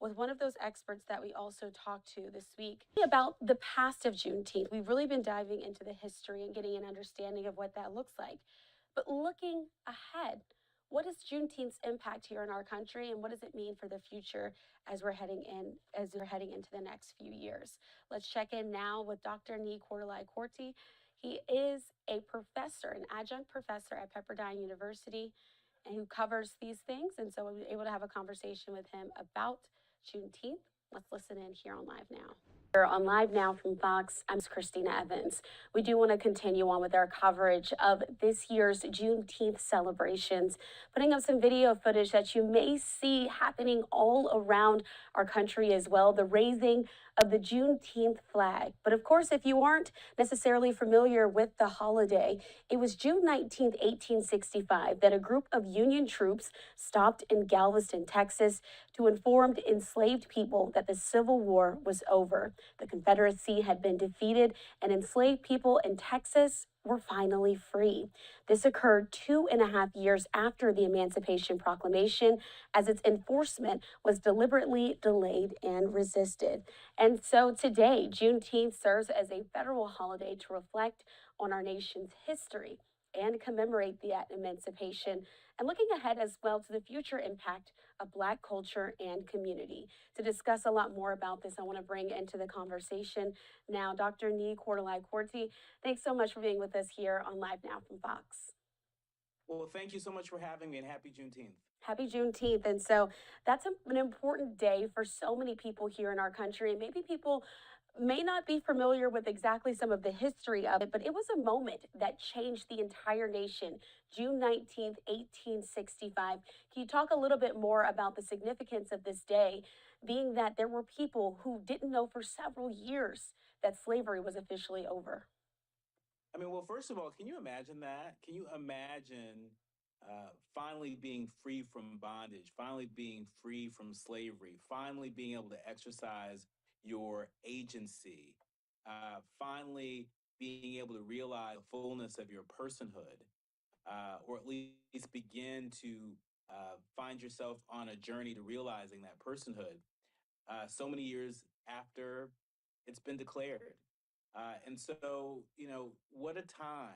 with one of those experts that we also talked to this week about the past of Juneteenth. We've really been diving into the history and getting an understanding of what that looks like. But looking ahead, what is Juneteenth's impact here in our country, and what does it mean for the future as we're heading into the next few years? Let's check in now with Dr. Nee Corti. He is a professor, an adjunct professor at Pepperdine University, and who covers these things. And so we were able to have a conversation with him about Juneteenth. Let's listen in here on Live Now. On Live Now from Fox, I'm Christina Evans. We do want to continue on with our coverage of this year's Juneteenth celebrations, putting up some video footage that you may see happening all around our country as well, the raising of the Juneteenth flag. But of course, if you aren't necessarily familiar with the holiday, it was June 19th, 1865, that a group of Union troops stopped in Galveston, Texas, to inform enslaved people that the Civil War was over. The Confederacy had been defeated, and enslaved people in Texas were finally free. This occurred 2.5 years after the Emancipation Proclamation, as its enforcement was deliberately delayed and resisted. And so today, Juneteenth serves as a federal holiday to reflect on our nation's history and commemorate the emancipation, and looking ahead as well to the future impact of Black culture and community. To discuss a lot more about this, I want to bring into the conversation now Dr. Nee Corti. Thanks so much for being with us here on Live Now from Fox. Well, thank you so much for having me, and happy Juneteenth. Happy Juneteenth. And so that's an important day for so many people here in our country. And maybe people may not be familiar with exactly some of the history of it, but it was a moment that changed the entire nation. June 19th, 1865. Can you talk a little bit more about the significance of this day, being that there were people who didn't know for several years that slavery was officially over? I mean, well, first of all, can you imagine that? Can you imagine finally being free from bondage, finally being free from slavery, finally being able to exercise your agency, finally being able to realize the fullness of your personhood, or at least begin to find yourself on a journey to realizing that personhood so many years after it's been declared. And so, what a time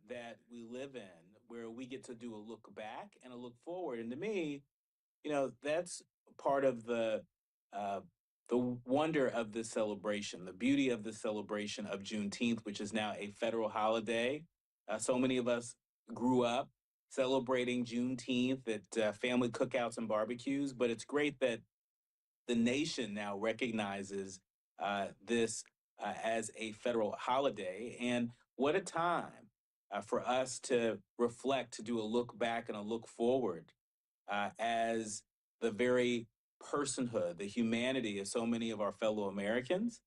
that we live in where we get to do a look back and a look forward. And to me, that's part of uh, the wonder of this celebration, the beauty of the celebration of Juneteenth, which is now a federal holiday. So many of us grew up celebrating Juneteenth at family cookouts and barbecues, but it's great that the nation now recognizes this as a federal holiday. And what a time for us to reflect, to do a look back and a look forward as the very personhood, the humanity of so many of our fellow Americans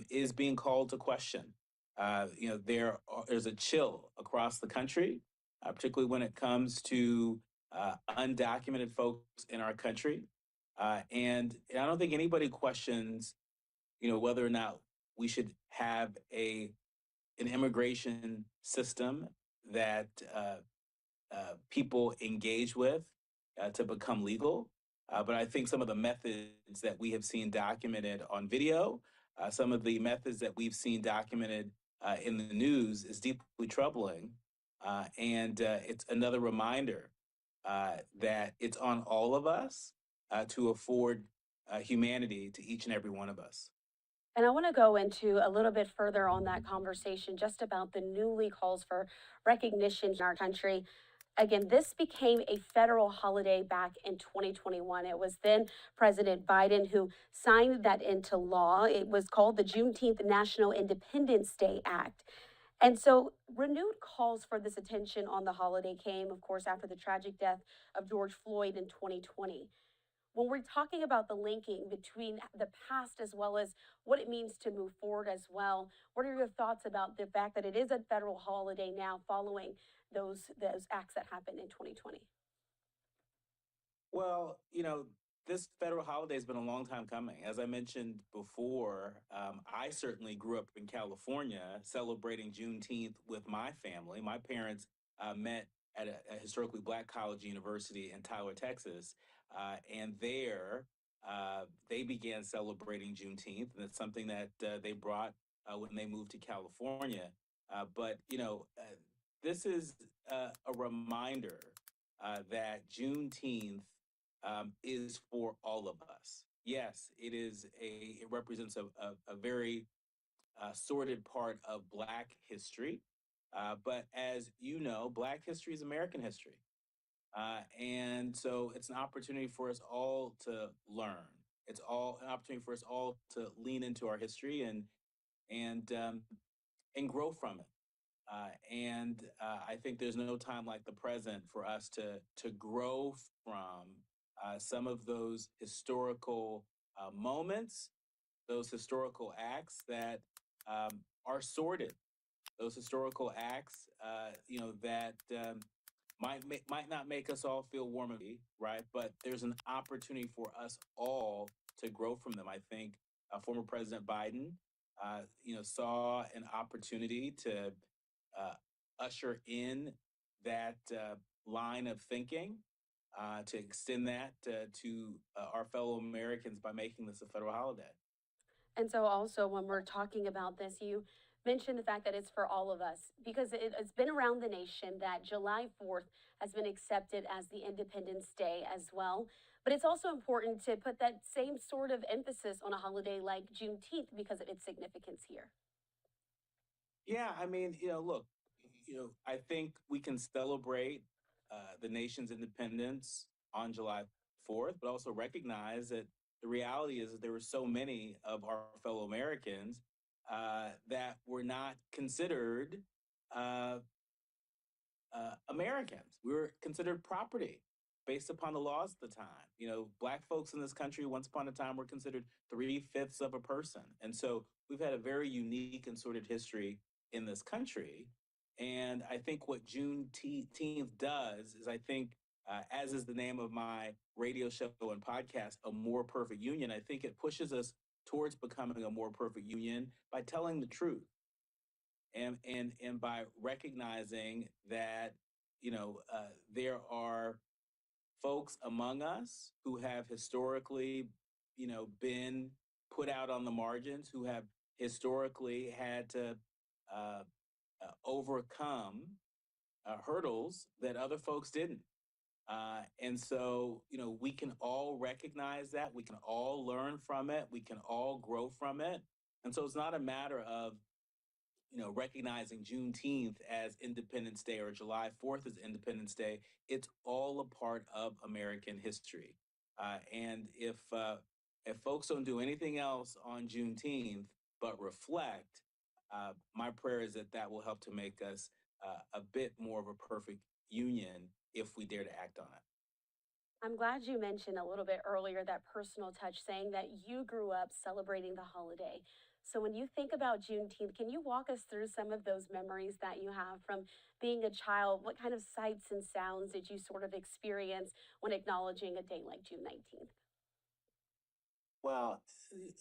is being called to question. There's a chill across the country, particularly when it comes to undocumented folks in our country. And I don't think anybody questions, whether or not we should have an immigration system that people engage with to become legal. But I think some of the methods that we have seen documented on video, some of the methods that we've seen documented in the news is deeply troubling. And it's another reminder that it's on all of us to afford humanity to each and every one of us. And I want to go into a little bit further on that conversation just about the newly calls for recognition in our country. Again, this became a federal holiday back in 2021. It was then President Biden who signed that into law. It was called the Juneteenth National Independence Day Act. And so renewed calls for this attention on the holiday came, of course, after the tragic death of George Floyd in 2020. When we're talking about the linking between the past as well as what it means to move forward as well, what are your thoughts about the fact that it is a federal holiday now following those acts that happened in 2020? Well, this federal holiday has been a long time coming. As I mentioned before, I certainly grew up in California celebrating Juneteenth with my family. My parents met at a historically Black college university in Tyler, Texas. And there, they began celebrating Juneteenth, and it's something that they brought when they moved to California. But this is a reminder that Juneteenth is for all of us. Yes, it represents a very sordid part of Black history. But as you know, Black history is American history. And so it's an opportunity for us all to learn. It's all an opportunity for us all to lean into our history and and grow from it. And I think there's no time like the present for us to grow from some of those historical moments, those historical acts that are sordid, those historical acts, that might not make us all feel warm and fuzzy, right? But there's an opportunity for us all to grow from them. I think former President Biden, saw an opportunity to uh, usher in that line of thinking, to extend that to our fellow Americans by making this a federal holiday. And so, also, when we're talking about this, you mentioned the fact that it's for all of us because it's been around the nation that July 4th has been accepted as the Independence Day as well. But it's also important to put that same sort of emphasis on a holiday like Juneteenth because of its significance here. Yeah, I mean, look, I think we can celebrate the nation's independence on July 4th, but also recognize that the reality is that there were so many of our fellow Americans that were not considered uh, Americans. We were considered property based upon the laws at the time. Black folks in this country once upon a time were considered three-fifths of a person. And so we've had a very unique and sordid history in this country. And I think what Juneteenth does is, I think, as is the name of my radio show and podcast, A More Perfect Union, I think it pushes us towards becoming a more perfect union by telling the truth and by recognizing that there are folks among us who have historically been put out on the margins, who have historically had to uh, overcome hurdles that other folks didn't. And so, we can all recognize that. We can all learn from it. We can all grow from it. And so it's not a matter of recognizing Juneteenth as Independence Day or July 4th as Independence Day. It's all a part of American history. And if folks don't do anything else on Juneteenth but reflect, my prayer is that that will help to make us a bit more of a perfect union if we dare to act on it. I'm glad you mentioned a little bit earlier that personal touch, saying that you grew up celebrating the holiday. So, when you think about Juneteenth, can you walk us through some of those memories that you have from being a child? What kind of sights and sounds did you sort of experience when acknowledging a day like June 19th? Well,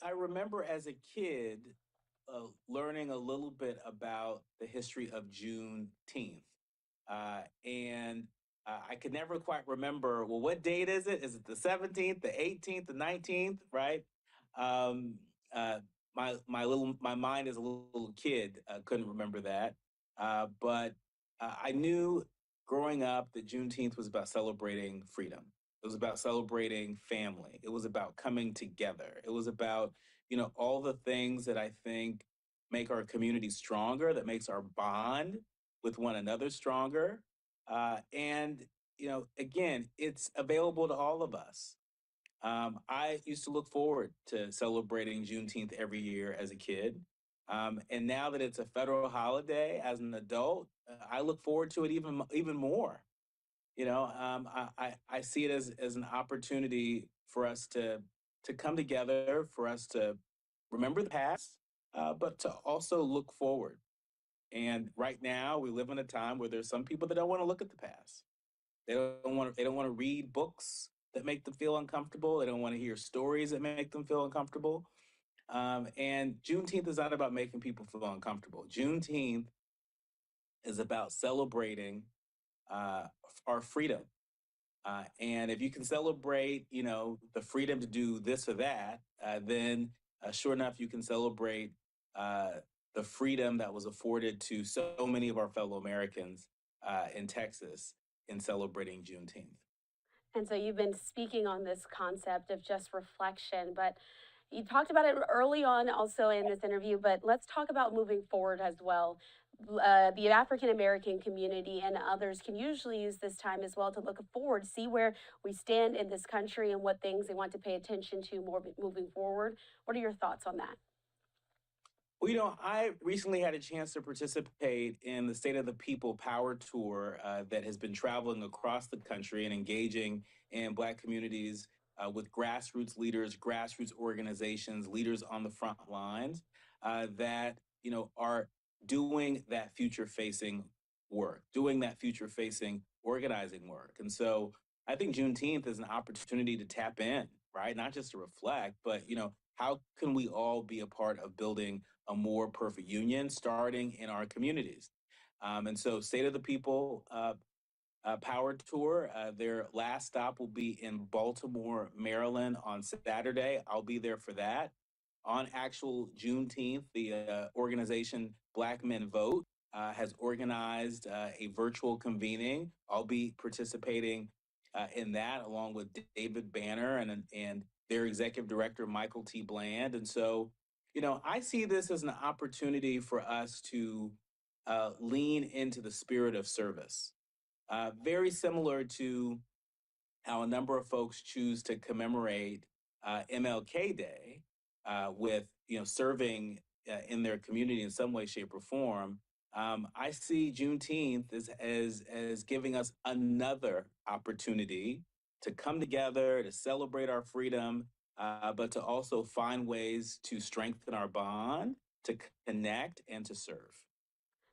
I remember as a kid learning a little bit about the history of Juneteenth. And I could never quite remember, well, what date is it? Is it the 17th, the 18th, the 19th, right? Um, uh, my mind as a little kid couldn't remember that. But I knew growing up that Juneteenth was about celebrating freedom. It was about celebrating family. It was about coming together. It was about, all the things that I think make our community stronger, that makes our bond with one another stronger. And again, it's available to all of us. I used to look forward to celebrating Juneteenth every year as a kid. And now that it's a federal holiday as an adult, I look forward to it even more. I see it as an opportunity for us to come together, for us to remember the past, but to also look forward. And right now, we live in a time where there's some people that don't want to look at the past. They don't want to read books that make them feel uncomfortable. They don't want to hear stories that make them feel uncomfortable. And Juneteenth is not about making people feel uncomfortable. Juneteenth is about celebrating uh, our freedom. And if you can celebrate, the freedom to do this or that, then sure enough, you can celebrate uh, the freedom that was afforded to so many of our fellow Americans in Texas in celebrating Juneteenth. And so you've been speaking on this concept of just reflection, but you talked about it early on also in this interview, but let's talk about moving forward as well. The African American community and others can usually use this time as well to look forward, see where we stand in this country and what things they want to pay attention to more moving forward. What are your thoughts on that? Well, I recently had a chance to participate in the State of the People Power Tour that has been traveling across the country and engaging in Black communities with grassroots leaders, grassroots organizations, leaders on the front lines that are doing that future-facing work, doing that future-facing organizing work. And so, I think Juneteenth is an opportunity to tap in, right? Not just to reflect, but how can we all be a part of building a more perfect union starting in our communities? And so, State of the People Power Tour, their last stop will be in Baltimore, Maryland on Saturday. I'll be there for that. On actual Juneteenth, the organization Black Men Vote has organized a virtual convening. I'll be participating in that along with David Banner and their executive director, Michael T. Bland. And so, I see this as an opportunity for us to lean into the spirit of service, very similar to how a number of folks choose to commemorate MLK Day with serving in their community in some way, shape, or form. I see Juneteenth as giving us another opportunity to come together to celebrate our freedom, but to also find ways to strengthen our bond, to connect, and to serve.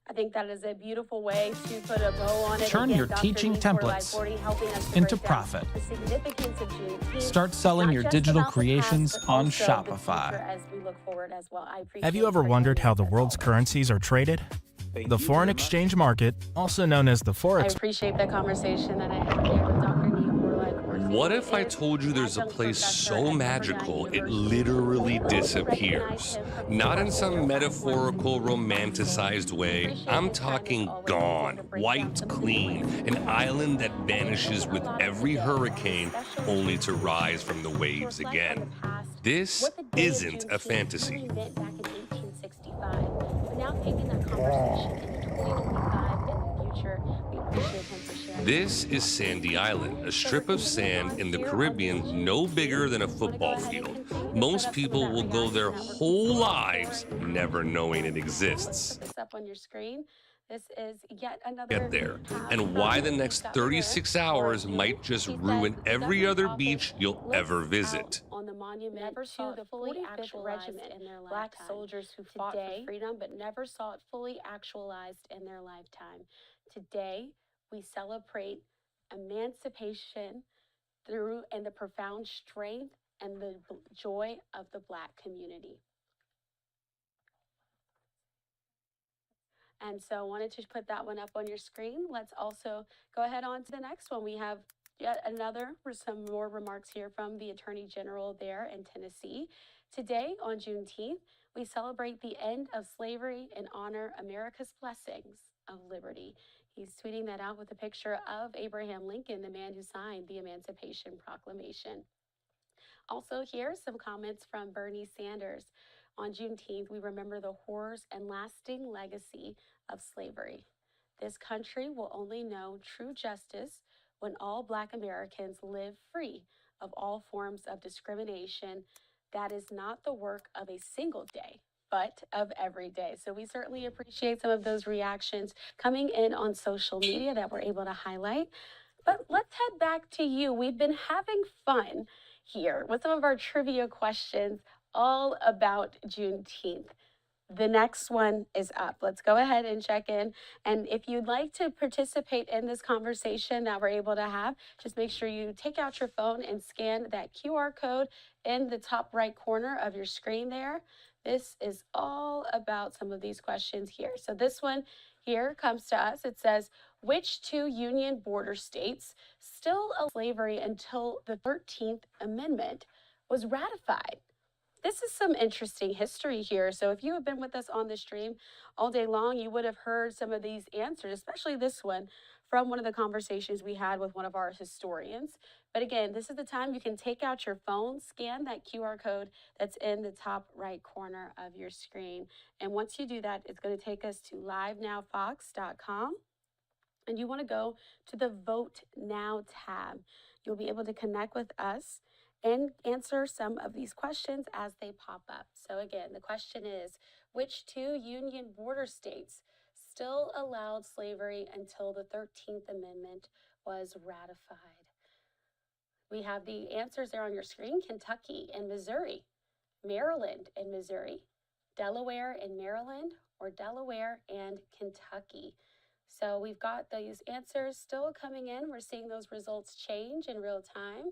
I think that is a beautiful way to put a bow on it. Turn Again, your Dr. teaching Lee for templates Life helping us to into break down profit. the significance of Juneteenth. Start selling Not your just digital about the creations past, but on also the Shopify. future as we look forward as well. I appreciate Have you ever for wondered joining how us the as world's always. currencies are traded? Thank The you foreign very much. exchange market, also known as the I Forex. appreciate the conversation that I had there with Dr. Lee for Life. What if I told you there's a place so magical it literally disappears? Not in some metaphorical, romanticized way. I'm talking gone, wiped clean, an island that vanishes with every hurricane only to rise from the waves again. This isn't a fantasy. Meant back in 1865, but now taking that conversation into 2025 and the future. We appreciate him for sharing. This is Sandy Island, a strip of sand in the Caribbean no bigger than a football field. Most people will go their whole lives never knowing it exists. Put this up on your screen. This is yet another Get there, and why the next 36 hours might just ruin every other beach you'll ever visit. On the monument never saw the fully actualized in their lifetime. Black soldiers who fought for freedom but never saw it fully actualized in their lifetime. Today, we celebrate emancipation through and the profound strength and the joy of the Black community. And so I wanted to put that one up on your screen. Let's also go ahead on to the next one. We have yet another, for some more remarks here from the Attorney General there in Tennessee. Today, on Juneteenth, we celebrate the end of slavery and honor America's blessings of liberty. He's tweeting that out with a picture of Abraham Lincoln, the man who signed the Emancipation Proclamation. Also, here some comments from Bernie Sanders. On Juneteenth, we remember the horrors and lasting legacy of slavery. This country will only know true justice when all Black Americans live free of all forms of discrimination. That is not the work of a single day, but of every day. So we certainly appreciate some of those reactions coming in on social media that we're able to highlight. But let's head back to you. We've been having fun here with some of our trivia questions all about Juneteenth. The next one is up. Let's go ahead and check in. And if you'd like to participate in this conversation that we're able to have, just make sure you take out your phone and scan that QR code in the top right corner of your screen there. This is all about some of these questions here. So this one here comes to us. It says, Which two Union border states still allowed slavery until the 13th Amendment was ratified? This is some interesting history here. So if you have been with us on the stream all day long, you would have heard some of these answers, especially this one from one of the conversations we had with one of our historians. But again, this is the time you can take out your phone, scan that QR code that's in the top right corner of your screen. And once you do that, it's going to take us to livenowfox.com. And you want to go to the Vote Now tab. You'll be able to connect with us and answer some of these questions as they pop up. So again, the question is, which two Union border states still allowed slavery until the 13th Amendment was ratified? We have the answers there on your screen: Kentucky and Missouri, Maryland and Missouri, Delaware and Maryland, or Delaware and Kentucky. So we've got these answers still coming in. We're seeing those results change in real time.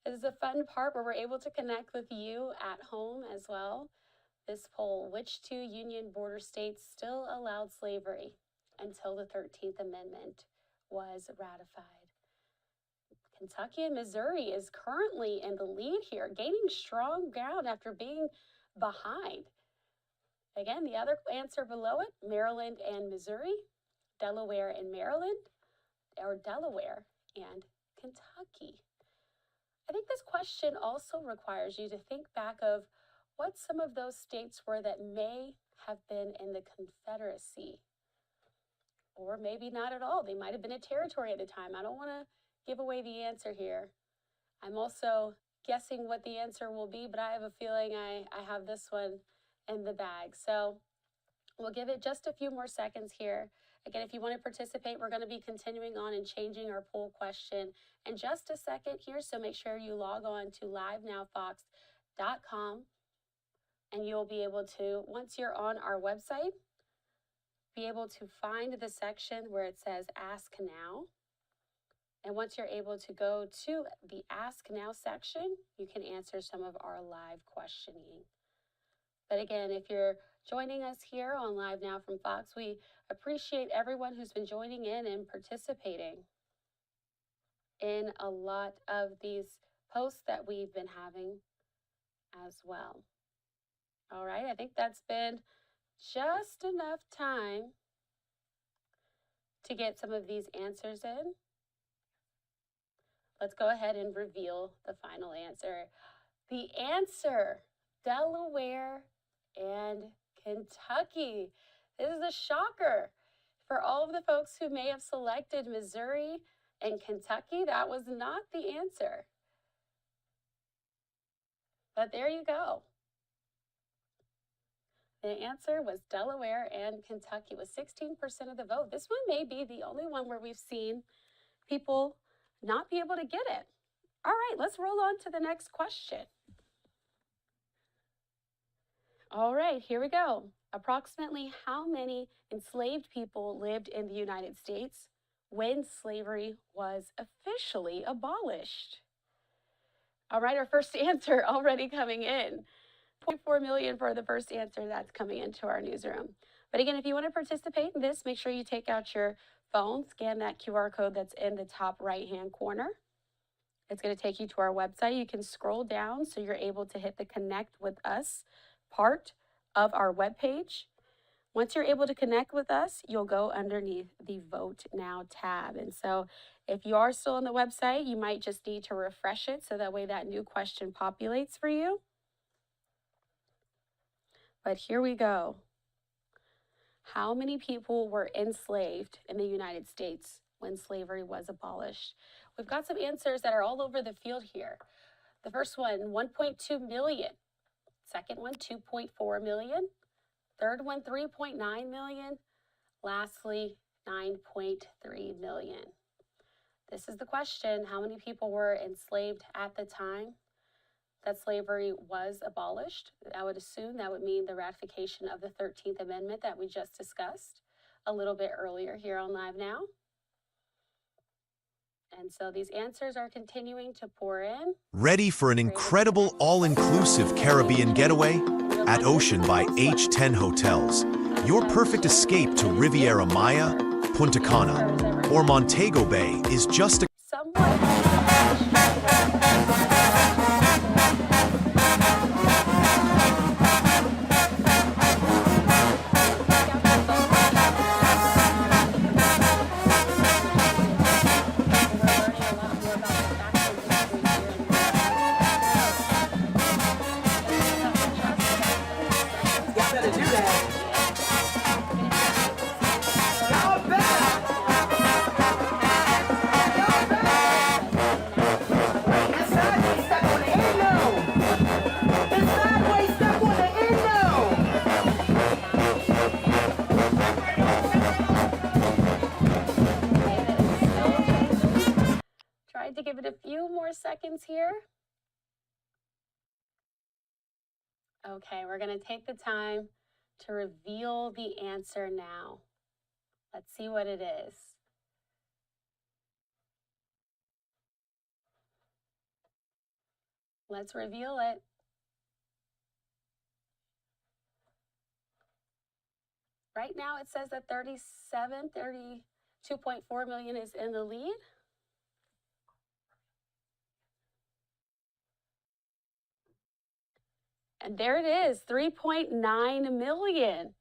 This is a fun part where we're able to connect with you at home as well. This poll: which two Union border states still allowed slavery until the 13th Amendment was ratified? Kentucky and Missouri is currently in the lead here, gaining strong ground after being behind. Again, the other answer below it: Maryland and Missouri, Delaware and Maryland, or Delaware and Kentucky. I think this question also requires you to think back of what some of those states were that may have been in the Confederacy, or maybe not at all. They might have been a territory at the time. I don't want to give away the answer here. I'm also guessing what the answer will be, but I have a feeling I have this one in the bag. So we'll give it just a few more seconds here. Again, if you want to participate, we're going to be continuing on and changing our poll question in just a second here. So make sure you log on to livenowfox.com, and you'll be able to, once you're on our website, be able to find the section where it says Ask Now. And once you're able to go to the Ask Now section, you can answer some of our live questioning. But again, if you're joining us here on Live Now from Fox, we appreciate everyone who's been joining in and participating in a lot of these posts that we've been having as well. All right, I think that's been just enough time to get some of these answers in. Let's go ahead and reveal the final answer. The answer: Delaware and Kentucky. This is a shocker for all of the folks who may have selected Missouri and Kentucky. That was not the answer. But there you go. The answer was Delaware and Kentucky with 16% of the vote. This one may be the only one where we've seen people not be able to get it. All right, let's roll on to the next question. All right, here we go. Approximately how many enslaved people lived in the United States when slavery was officially abolished? All right, our first answer already coming in. 0.4 million for the first answer that's coming into our newsroom. But again, if you want to participate in this, make sure you take out your phone, scan that QR code that's in the top right-hand corner. It's going to take you to our website. You can scroll down so you're able to hit the Connect with Us part of our webpage. Once you're able to connect with us, you'll go underneath the Vote Now tab. And so if you are still on the website, you might just need to refresh it so that way that new question populates for you. But here we go. How many people were enslaved in the United States when slavery was abolished? We've got some answers that are all over the field here. The first one, 1.2 million. Second one, 2.4 million. Third one, 3.9 million. Lastly, 9.3 million. This is the question: how many people were enslaved at the time that slavery was abolished? I would assume that would mean the ratification of the 13th Amendment that we just discussed a little bit earlier here on Live Now. And so these answers are continuing to pour in. Ready for an incredible all-inclusive Caribbean getaway? At Ocean by H10 Hotels, your perfect escape to Riviera Maya, Punta Cana or Montego Bay is just a Tried to give it a few more seconds here. Okay, we're going to take the time to reveal the answer now. Let's see what it is. Let's reveal it. Right now it says that 32.4 million is in the lead. And there it is, 3.9 million.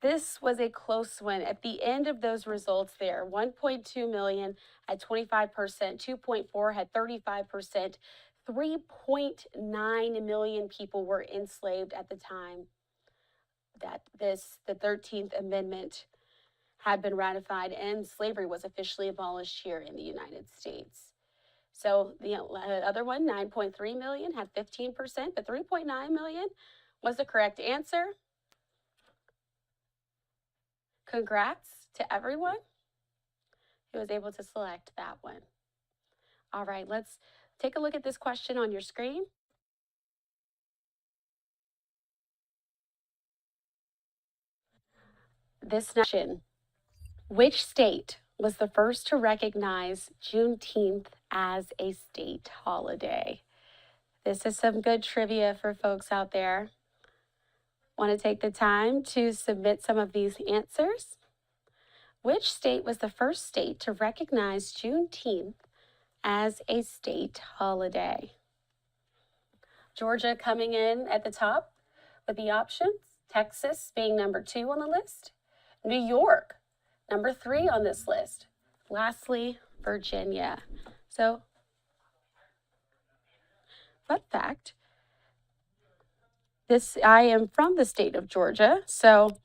This was a close one. At the end of those results there, 1.2 million had 25%, 2.4 had 35%, 3.9 million people were enslaved at the time that the 13th Amendment had been ratified and slavery was officially abolished here in the United States. So the other one, 9.3 million, had 15%, but 3.9 million was the correct answer. Congrats to everyone who was able to select that one. All right, let's take a look at this question on your screen. This question, which state was the first to recognize Juneteenth as a state holiday? This is some good trivia for folks out there. Want to take the time to submit some of these answers? Which state was the first state to recognize Juneteenth as a state holiday? Georgia coming in at the top with the options. Texas being number 2 on the list. New York, number 3 on this list. Lastly, Virginia. So, fun fact, I am from the state of Georgia, so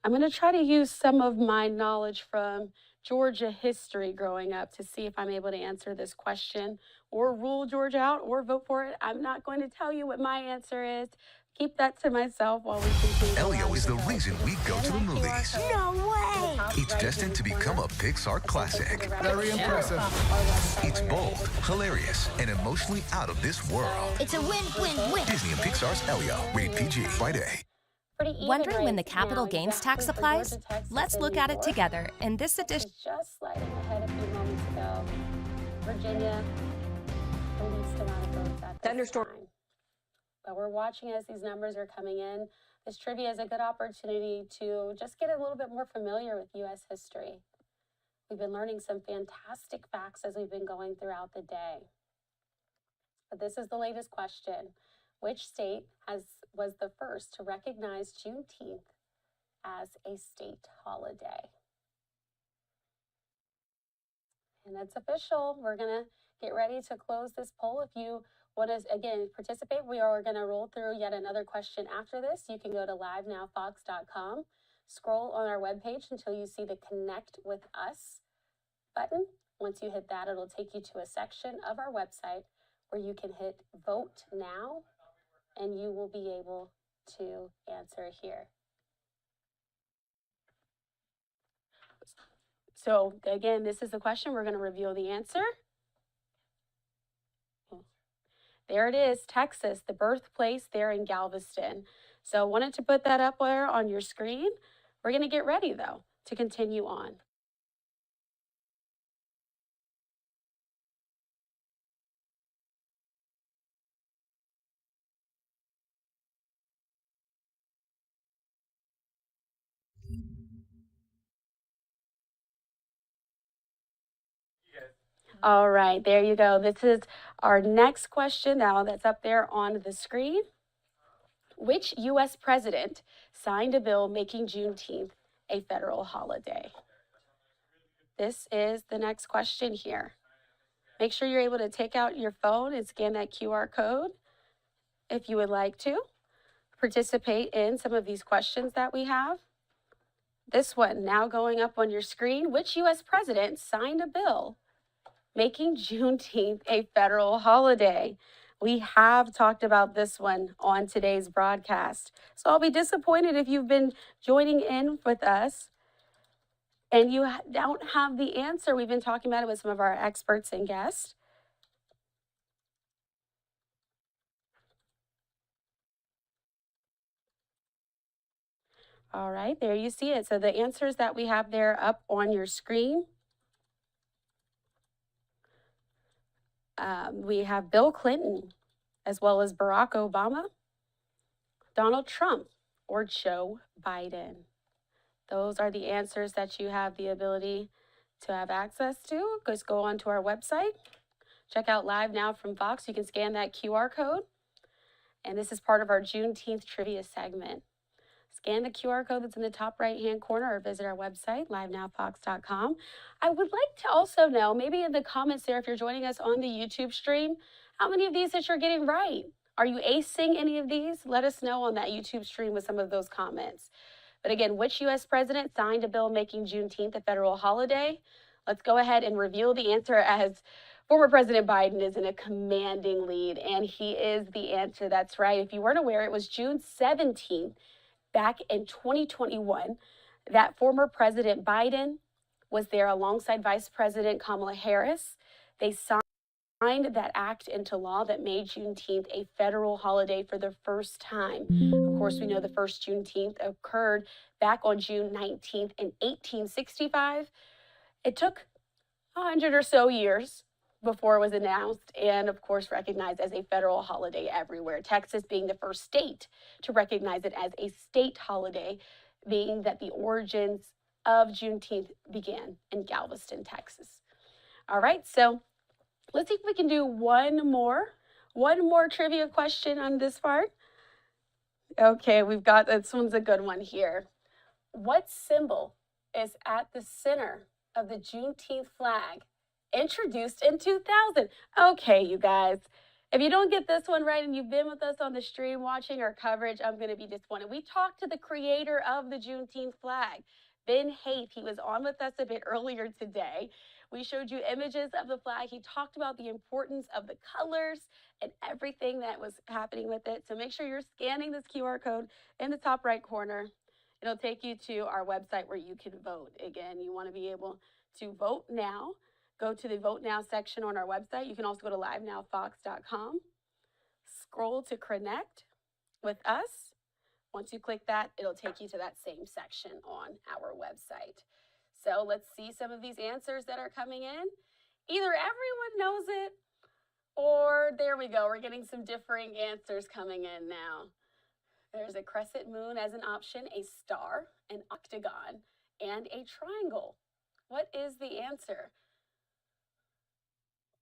I'm going to try to use some of my knowledge from Georgia history growing up to see if I'm able to answer this question or rule Georgia out or vote for it. I'm not going to tell you what my answer is. Keep that to myself while we continue. Elio is the reason we go to the movies. No way! It's destined to become a Pixar classic. Very impressive. It's bold, hilarious, and emotionally out of this world. It's a win-win-win. Disney and Pixar's Elio. Rated PG. Friday. Wondering when the capital gains tax applies? Let's look at it together in this edition. Just sliding ahead a few moments ago. Virginia, the least amount of votes at this time. But we're watching as these numbers are coming in. This trivia is a good opportunity to just get a little bit more familiar with U.S. history. We've been learning some fantastic facts as we've been going throughout the day. But this is the latest question. Which state was the first to recognize Juneteenth as a state holiday? And it's official. We're going to get ready to close this poll. If you want to, again, participate, we are going to roll through yet another question after this. You can go to livenowfox.com, scroll on our webpage until you see the Connect with Us button. Once you hit that, it'll take you to a section of our website where you can hit Vote Now, and you will be able to answer here. So again, this is the question. We're going to reveal the answer. There it is, Texas, the birthplace there in Galveston. So wanted to put that up there on your screen. We're going to get ready, though, to continue on. All right, there you go. This is our next question now that's up there on the screen. Which U.S. president signed a bill making Juneteenth a federal holiday? This is the next question here. Make sure you're able to take out your phone and scan that QR code if you would like to participate in some of these questions that we have. This one now going up on your screen. Which U.S. president signed a bill making Juneteenth a federal holiday? We have talked about this one on today's broadcast. So I'll be disappointed if you've been joining in with us and you don't have the answer. We've been talking about it with some of our experts and guests. All right, there you see it. So the answers that we have there up on your screen. We have Bill Clinton, as well as Barack Obama, Donald Trump, or Joe Biden. Those are the answers that you have the ability to have access to. Just go onto our website. Check out Live Now from Fox. You can scan that QR code. And this is part of our Juneteenth trivia segment. Scan the QR code that's in the top right-hand corner or visit our website, livenowfox.com. I would like to also know, maybe in the comments there, if you're joining us on the YouTube stream, how many of these that you're getting right? Are you acing any of these? Let us know on that YouTube stream with some of those comments. But again, which U.S. president signed a bill making Juneteenth a federal holiday? Let's go ahead and reveal the answer, as former President Biden is in a commanding lead, and he is the answer. That's right. If you weren't aware, it was June 17th. Back in 2021, that former President Biden was there alongside Vice President Kamala Harris. They signed that act into law that made Juneteenth a federal holiday for the first time. Of course, we know the first Juneteenth occurred back on June 19th in 1865. It took 100 or so years before it was announced and, of course, recognized as a federal holiday everywhere. Texas being the first state to recognize it as a state holiday, being that the origins of Juneteenth began in Galveston, Texas. All right, so let's see if we can do one more trivia question on this part. Okay, we've got, this one's a good one here. What symbol is at the center of the Juneteenth flag introduced in 2000? Okay, you guys, if you don't get this one right and you've been with us on the stream watching our coverage, I'm going to be disappointed. We talked to the creator of the Juneteenth flag, Ben Haith. He was on with us a bit earlier today. We showed you images of the flag. He talked about the importance of the colors and everything that was happening with it. So make sure you're scanning this QR code in the top right corner. It'll take you to our website where you can vote. Again, you want to be able to vote now. Go to the Vote Now section on our website. You can also go to livenowfox.com. Scroll to connect with us. Once you click that, it'll take you to that same section on our website. So let's see some of these answers that are coming in. Either everyone knows it, or there we go. We're getting some differing answers coming in now. There's a crescent moon as an option, a star, an octagon, and a triangle. What is the answer?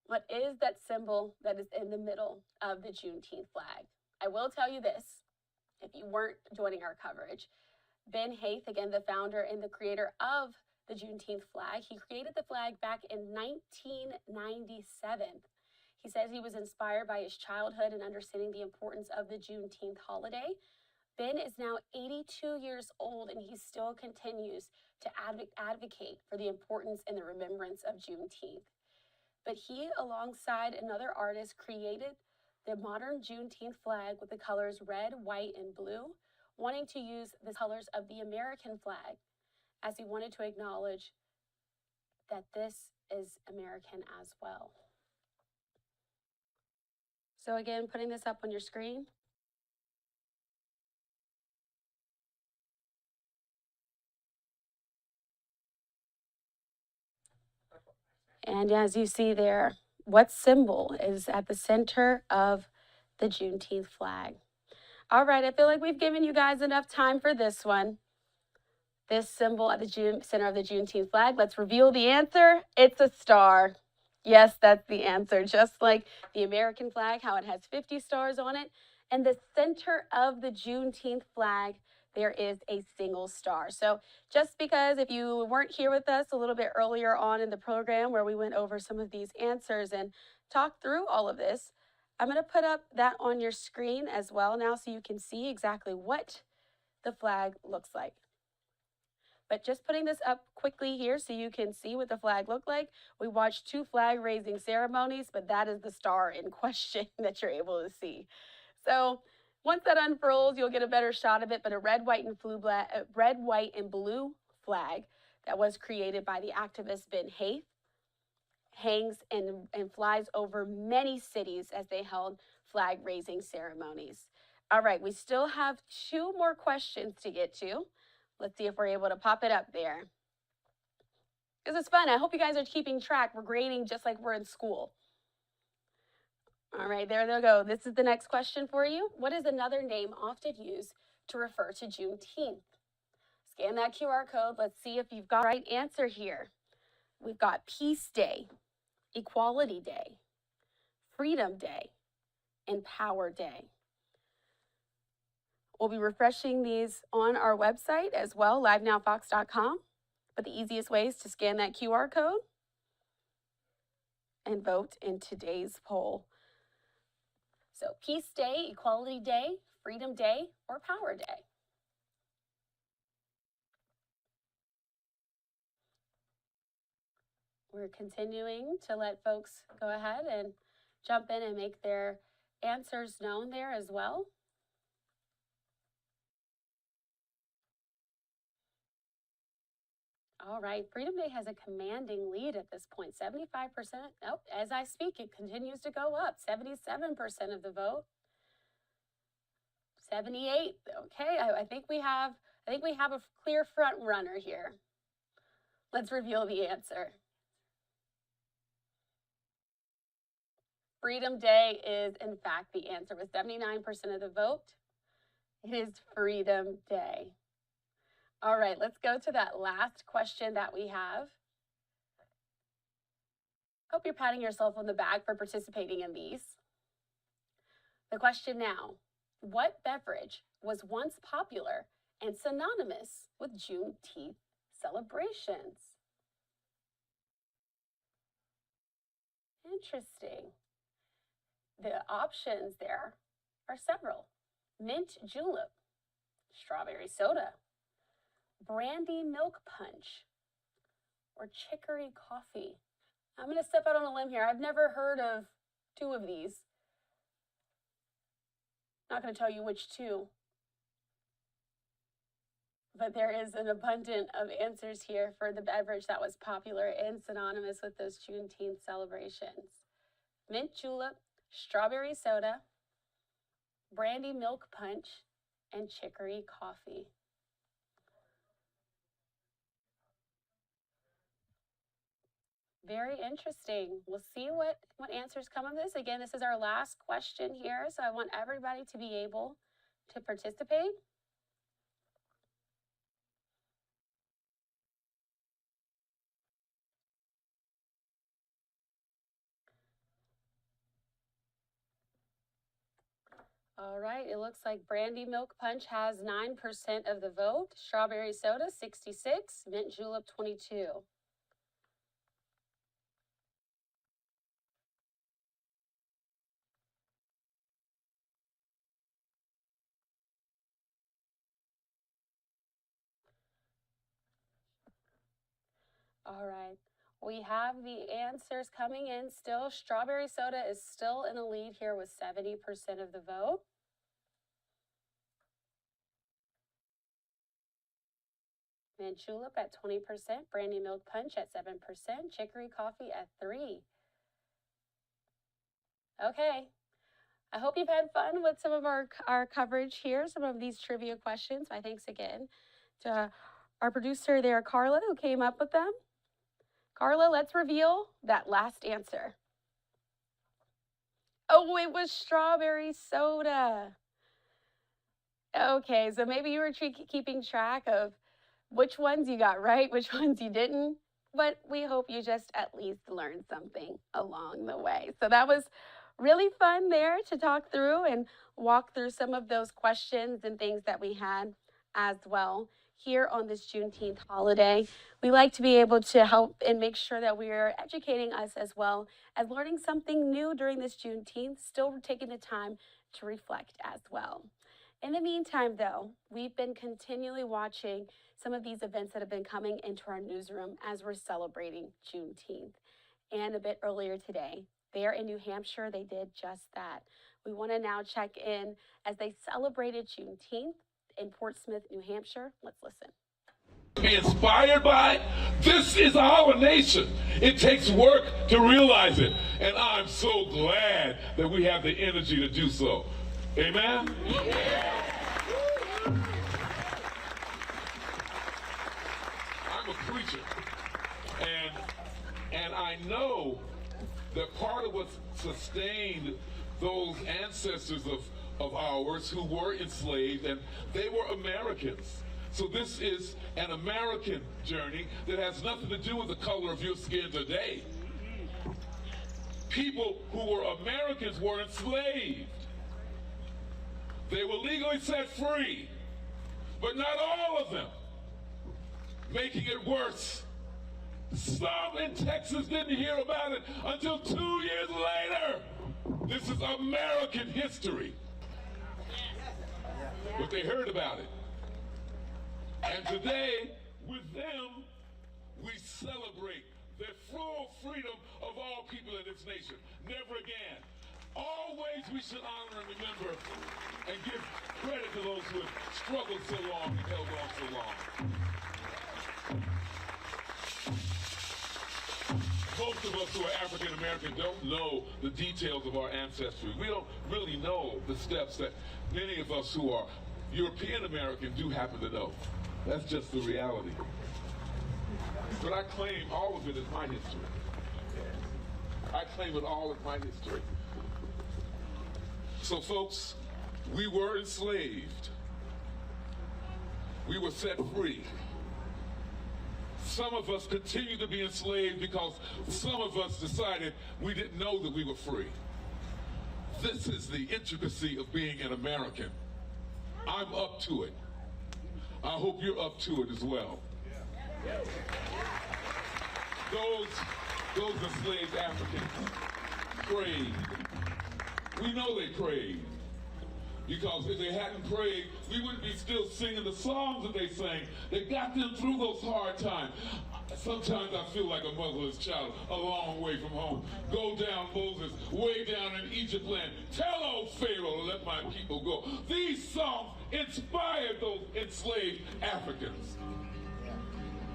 What is that symbol that is in the middle of the Juneteenth flag? I will tell you this, if you weren't joining our coverage, Ben Haith, again, the founder and the creator of the Juneteenth flag, he created the flag back in 1997. He says he was inspired by his childhood and understanding the importance of the Juneteenth holiday. Ben is now 82 years old, and he still continues to advocate for the importance and the remembrance of Juneteenth. But he, alongside another artist, created the modern Juneteenth flag with the colors red, white, and blue, wanting to use the colors of the American flag, as he wanted to acknowledge that this is American as well. So again, putting this up on your screen. And as you see there, what symbol is at the center of the Juneteenth flag? All right, I feel like we've given you guys enough time for this one. This symbol at the center of the Juneteenth flag. Let's reveal the answer. It's a star. Yes, that's the answer. Just like the American flag, how it has 50 stars on it. And the center of the Juneteenth flag, there is a single star. So just because if you weren't here with us a little bit earlier on in the program where we went over some of these answers and talked through all of this, I'm going to put up that on your screen as well now so you can see exactly what the flag looks like. But just putting this up quickly here so you can see what the flag looked like. We watched 2 flag raising ceremonies, but that is the star in question that you're able to see. So once that unfurls, you'll get a better shot of it, but a red, white, and blue flag that was created by the activist Ben Haith hangs and flies over many cities as they held flag raising ceremonies. All right, we still have 2 more questions to get to. Let's see if we're able to pop it up there. This is fun. I hope you guys are keeping track. We're grading just like we're in school. All right, there they go. This is the next question for you. What is another name often used to refer to Juneteenth? Scan that QR code. Let's see if you've got the right answer here. We've got Peace Day, Equality Day, Freedom Day, and Power Day. We'll be refreshing these on our website as well, livenowfox.com. But the easiest way is to scan that QR code and vote in today's poll. So Peace Day, Equality Day, Freedom Day, or Power Day? We're continuing to let folks go ahead and jump in and make their answers known there as well. All right, Freedom Day has a commanding lead at this point, 75%. Nope, as I speak, it continues to go up, 77% of the vote. 78. Okay, I think we have a clear front runner here. Let's reveal the answer. Freedom Day is in fact the answer with 79% of the vote. It is Freedom Day. All right, let's go to that last question that we have. Hope you're patting yourself on the back for participating in these. The question now, what beverage was once popular and synonymous with Juneteenth celebrations? Interesting. The options there are several. Mint julep, strawberry soda, brandy milk punch, or chicory coffee. I'm going to step out on a limb here. I've never heard of 2 of these. Not going to tell you which 2. But there is an abundance of answers here for the beverage that was popular and synonymous with those Juneteenth celebrations. Mint julep, strawberry soda, brandy milk punch, and chicory coffee. Very interesting. We'll see what answers come of this. Again, this is our last question here, so I want everybody to be able to participate. All right, it looks like brandy milk punch has 9% of the vote, strawberry soda 66, mint julep 22. All right, we have the answers coming in still. Strawberry soda is still in the lead here with 70% of the vote. Mint julep at 20%, brandy milk punch at 7%, chicory coffee at 3%. Okay, I hope you've had fun with some of our coverage here, some of these trivia questions. My thanks again to our producer there, Carla, who came up with them. Carla, let's reveal that last answer. Oh, it was strawberry soda. Okay, so maybe you were keeping track of which ones you got right, which ones you didn't. but we hope you just at least learned something along the way. So that was really fun there to talk through and walk through some of those questions and things that we had as well. Here on this Juneteenth holiday, we like to be able to help and make sure that we're educating us as well as learning something new during this Juneteenth, still taking the time to reflect as well. In the meantime, though, we've been continually watching some of these events that have been coming into our newsroom as we're celebrating Juneteenth. And a bit earlier today, there in New Hampshire, they did just that. We want to now check in as they celebrated Juneteenth in Portsmouth, New Hampshire. Let's listen. Be inspired by. This is our nation. It takes work to realize it. And I'm so glad that we have the energy to do so. Amen? I'm a preacher. And I know that part of what sustained those ancestors of ours who were enslaved, and they were Americans. So this is an American journey that has nothing to do with the color of your skin today. People who were Americans were enslaved. They were legally set free, but not all of them. Making it worse, some in Texas didn't hear about it until 2 years later. This is American history. But they heard about it. And today, with them, we celebrate the full freedom of all people in this nation. Never again. Always we should honor and remember and give credit to those who have struggled so long and held on so long. Most of us who are African American don't know the details of our ancestry. We don't really know the steps that many of us who are European American do happen to know. That's just the reality. But I claim all of it as my history. I claim it all as my history. So folks, we were enslaved. We were set free. Some of us continue to be enslaved because some of us decided we didn't know that we were free. This is the intricacy of being an American. I'm up to it. I hope you're up to it as well. Those enslaved Africans prayed. We know they prayed. Because if they hadn't prayed, we wouldn't be still singing the songs that they sang that got them through those hard times. Sometimes I feel like a motherless child a long way from home. Go down, Moses, way down in Egypt land. Tell old Pharaoh to let my people go. These songs inspired those enslaved Africans.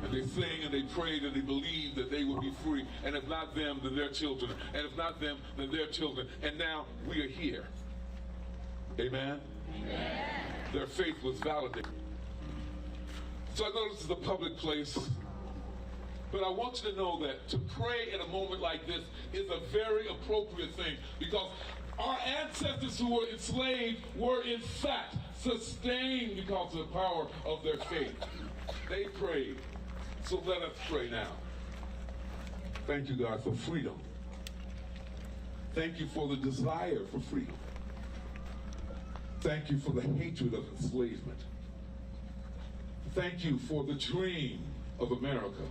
And they sang and they prayed and they believed that they would be free. And if not them, then their children. And if not them, then their children. And now we are here. Amen? Amen. Their faith was validated. So I know this is a public place, but I want you to know that to pray in a moment like this is a very appropriate thing, because our ancestors who were enslaved were in fact sustained because of the power of their faith. They prayed. So let us pray now. Thank you, God, for freedom. Thank you for the desire for freedom. Thank you for the hatred of enslavement. Thank you for the dream of America.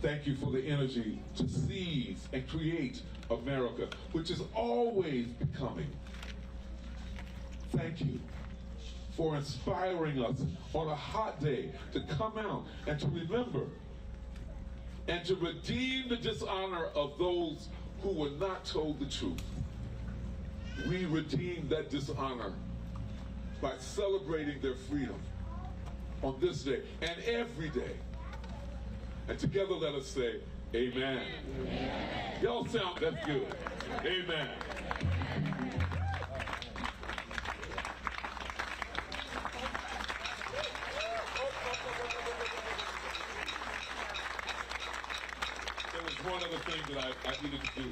Thank you for the energy to seize and create America, which is always becoming. Thank you for inspiring us on a hot day to come out and to remember and to redeem the dishonor of those who were not told the truth. We redeem that dishonor by celebrating their freedom on this day and every day. And together let us say, amen. Amen. Y'all sound, that's good. Amen. There was one other thing that I needed to do.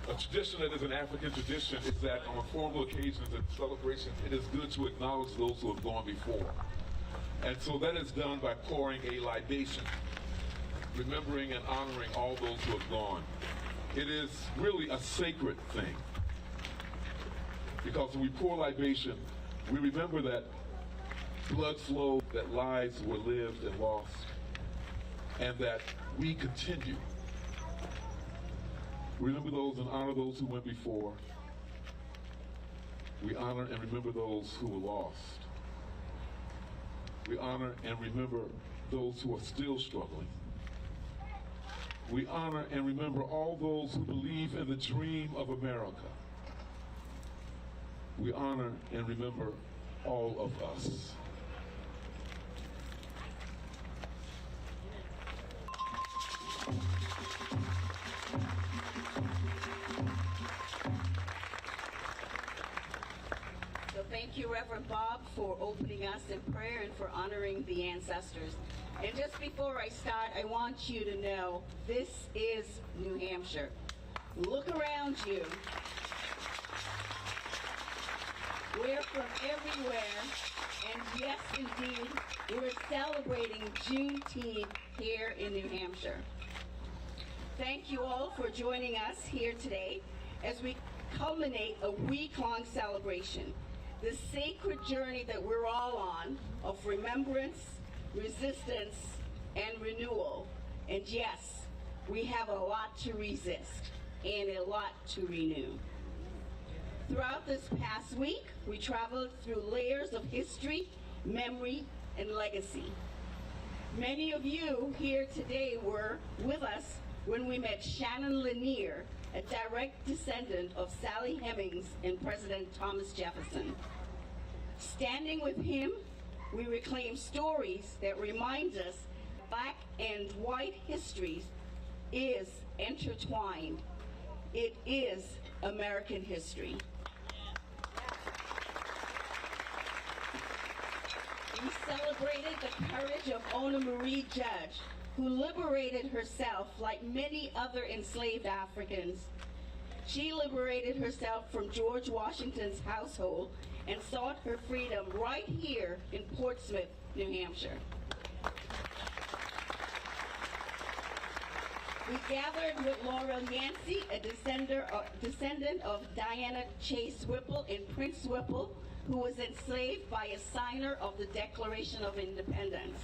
A tradition that is an African tradition is that on formal occasions and celebrations, it is good to acknowledge those who have gone before. And so that is done by pouring a libation. remembering and honoring all those who have gone. It is really a sacred thing, because when we pour libation, we remember that blood flowed, that lives were lived and lost, and that we continue. Remember those and honor those who went before. We honor and remember those who were lost. We honor and remember those who are still struggling. We honor and remember all those who believe in the dream of America. We honor and remember all of us. So thank you, Reverend Bob, for opening us in prayer and for honoring the ancestors. And just before I start, I want you to know this is New Hampshire. Look around you. We're from everywhere, and yes, indeed, we're celebrating Juneteenth here in New Hampshire. Thank you all for joining us here today as we culminate a week-long celebration, the sacred journey that we're all on of remembrance, resistance, and renewal. And yes, we have a lot to resist and a lot to renew. Throughout this past week, we traveled through layers of history, memory, and legacy. Many of you here today were with us when we met Shannon Lanier, a direct descendant of Sally Hemings and President Thomas Jefferson. Standing with him, we reclaim stories that remind us black and white histories is intertwined. It is American history. We celebrated the courage of Ona Marie Judge, who liberated herself like many other enslaved Africans. She liberated herself from George Washington's household and sought her freedom right here in Portsmouth, New Hampshire. We gathered with Laurel Yancey, a descendant of Diana Chase Whipple and Prince Whipple, who was enslaved by a signer of the Declaration of Independence.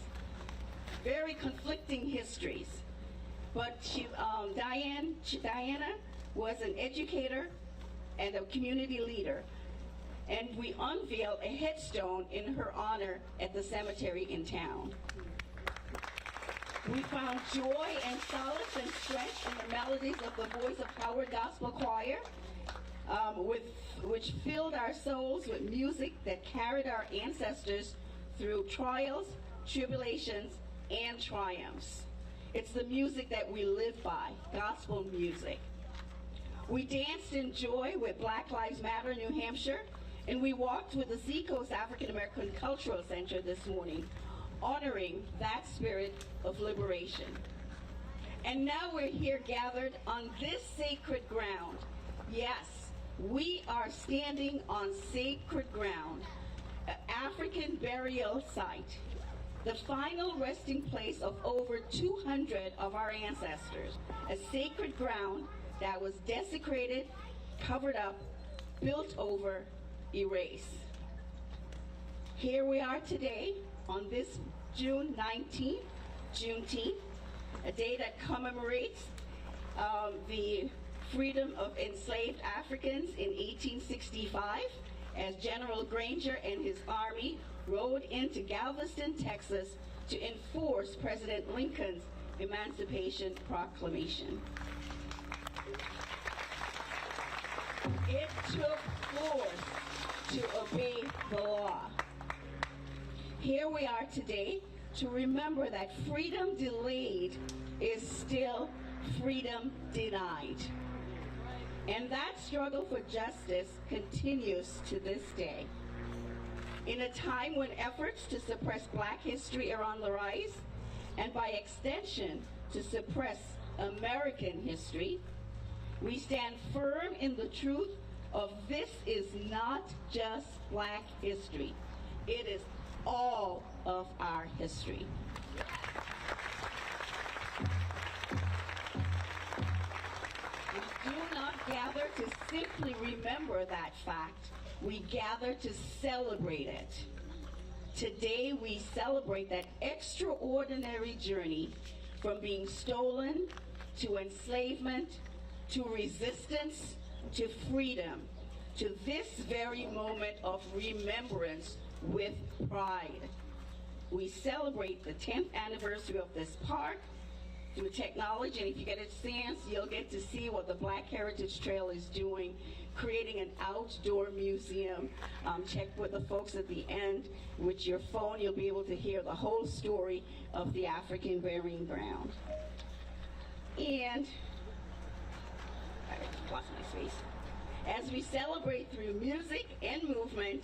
Very conflicting histories, but Diana was an educator and a community leader, and we unveiled a headstone in her honor at the cemetery in town. We found joy and solace and strength in the melodies of the Voice of Howard Gospel Choir, which filled our souls with music that carried our ancestors through trials, tribulations, and triumphs. It's the music that we live by, gospel music. We danced in joy with Black Lives Matter New Hampshire, and we walked with the Seacoast African American Cultural Center this morning, honoring that spirit of liberation. And now we're here gathered on this sacred ground. Yes, we are standing on sacred ground, an African burial site, the final resting place of over 200 of our ancestors, a sacred ground that was desecrated, covered up, built over, erased. Here we are today on this June 19th, Juneteenth, a day that commemorates the freedom of enslaved Africans in 1865, as General Granger and his army rode into Galveston, Texas to enforce President Lincoln's Emancipation Proclamation. It took force to obey the law. Here we are today to remember that freedom delayed is still freedom denied. And that struggle for justice continues to this day. In a time when efforts to suppress Black history are on the rise, and by extension to suppress American history, we stand firm in the truth of this is not just Black history. It is all of our history. gather to simply remember that fact. We gather to celebrate it. Today we celebrate that extraordinary journey from being stolen to enslavement to resistance to freedom to this very moment of remembrance with pride. We celebrate the 10th anniversary of this park through technology, and if you get a chance, you'll get to see what the Black Heritage Trail is doing, creating an outdoor museum. Check with the folks at the end. With your phone, you'll be able to hear the whole story of the African burying ground. And, I lost my space. As we celebrate through music and movement,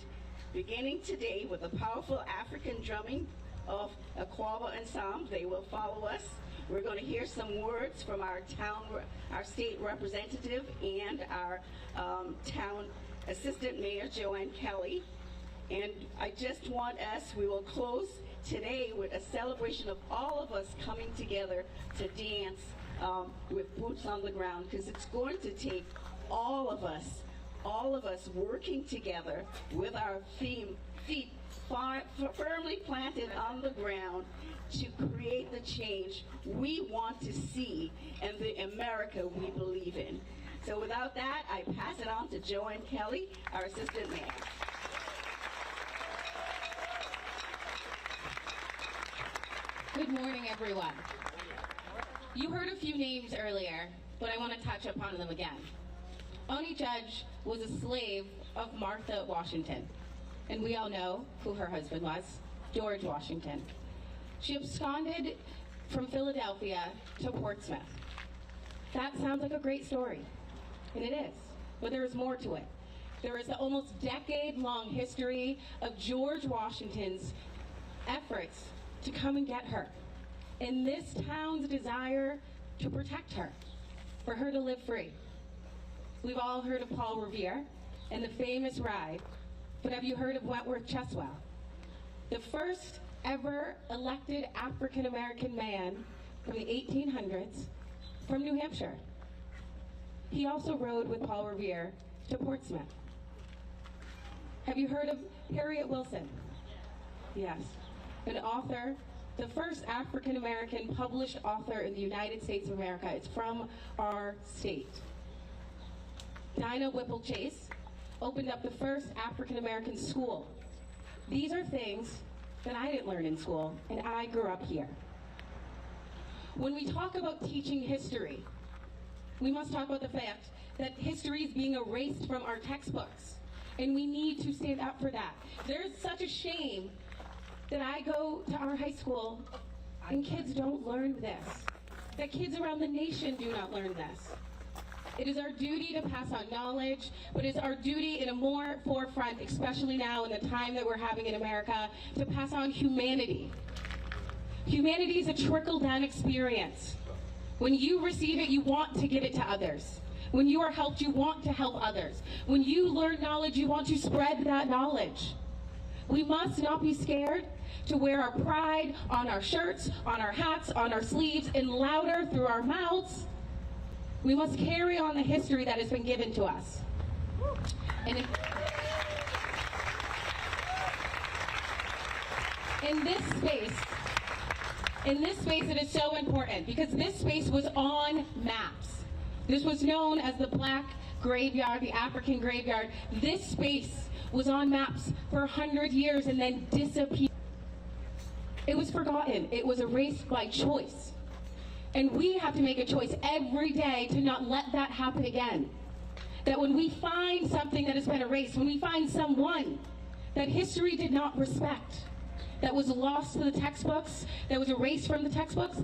beginning today with the powerful African drumming of Aquaba Ensemble, they will follow us. We're going to hear some words from our state representative and our town assistant mayor, Joanne Kelly. And I just want we will close today with a celebration of all of us coming together to dance with boots on the ground, because it's going to take all of us working together with our feet firmly planted on the ground to create the change we want to see and the America we believe in. So without that, I pass it on to Joanne Kelly, our assistant mayor. Good morning, everyone. You heard a few names earlier, but I want to touch upon them again. Oni Judge was a slave of Martha Washington, and we all know who her husband was, George Washington. She absconded from Philadelphia to Portsmouth. That sounds like a great story, and it is, but there is more to it. There is the almost decade-long history of George Washington's efforts to come and get her, and this town's desire to protect her, for her to live free. We've all heard of Paul Revere and the famous ride, but have you heard of Wentworth Cheswell? The first ever elected African-American man from the 1800s from New Hampshire. He also rode with Paul Revere to Portsmouth. Have you heard of Harriet Wilson? Yes, an author, the first African-American published author in the United States of America. It's from our state. Dinah Whipple Chase opened up the first African-American school. These are things that I didn't learn in school, and I grew up here. When we talk about teaching history, we must talk about the fact that history is being erased from our textbooks, and we need to stand up for that. There's such a shame that I go to our high school and kids don't learn this, that kids around the nation do not learn this. It is our duty to pass on knowledge, but it's our duty in a more forefront, especially now in the time that we're having in America, to pass on humanity. Humanity is a trickle-down experience. When you receive it, you want to give it to others. When you are helped, you want to help others. When you learn knowledge, you want to spread that knowledge. We must not be scared to wear our pride on our shirts, on our hats, on our sleeves, and louder through our mouths. We must carry on the history that has been given to us. And in this space it is so important, because this space was on maps. This was known as the Black Graveyard, the African Graveyard. This space was on maps for 100 years and then disappeared. It was forgotten. It was erased by choice. And we have to make a choice every day to not let that happen again. That when we find something that has been erased, when we find someone that history did not respect, that was lost to the textbooks, that was erased from the textbooks,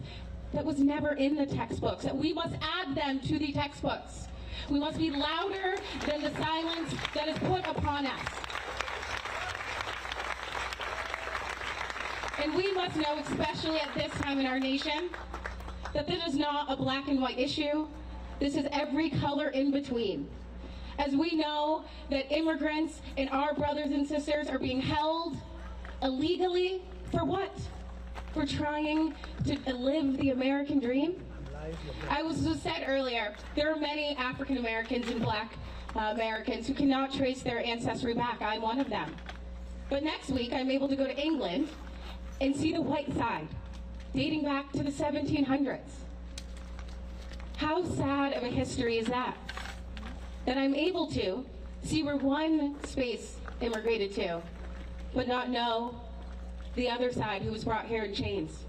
that was never in the textbooks, that we must add them to the textbooks. We must be louder than the silence that is put upon us. And we must know, especially at this time in our nation, that this is not a black and white issue. This is every color in between. As we know that immigrants and our brothers and sisters are being held illegally for what? For trying to live the American dream? I was just said earlier, there are many African Americans and Black Americans who cannot trace their ancestry back. I'm one of them. But next week, I'm able to go to England and see the white side, dating back to the 1700s. How sad of a history is that? That I'm able to see where one space immigrated to, but not know the other side who was brought here in chains.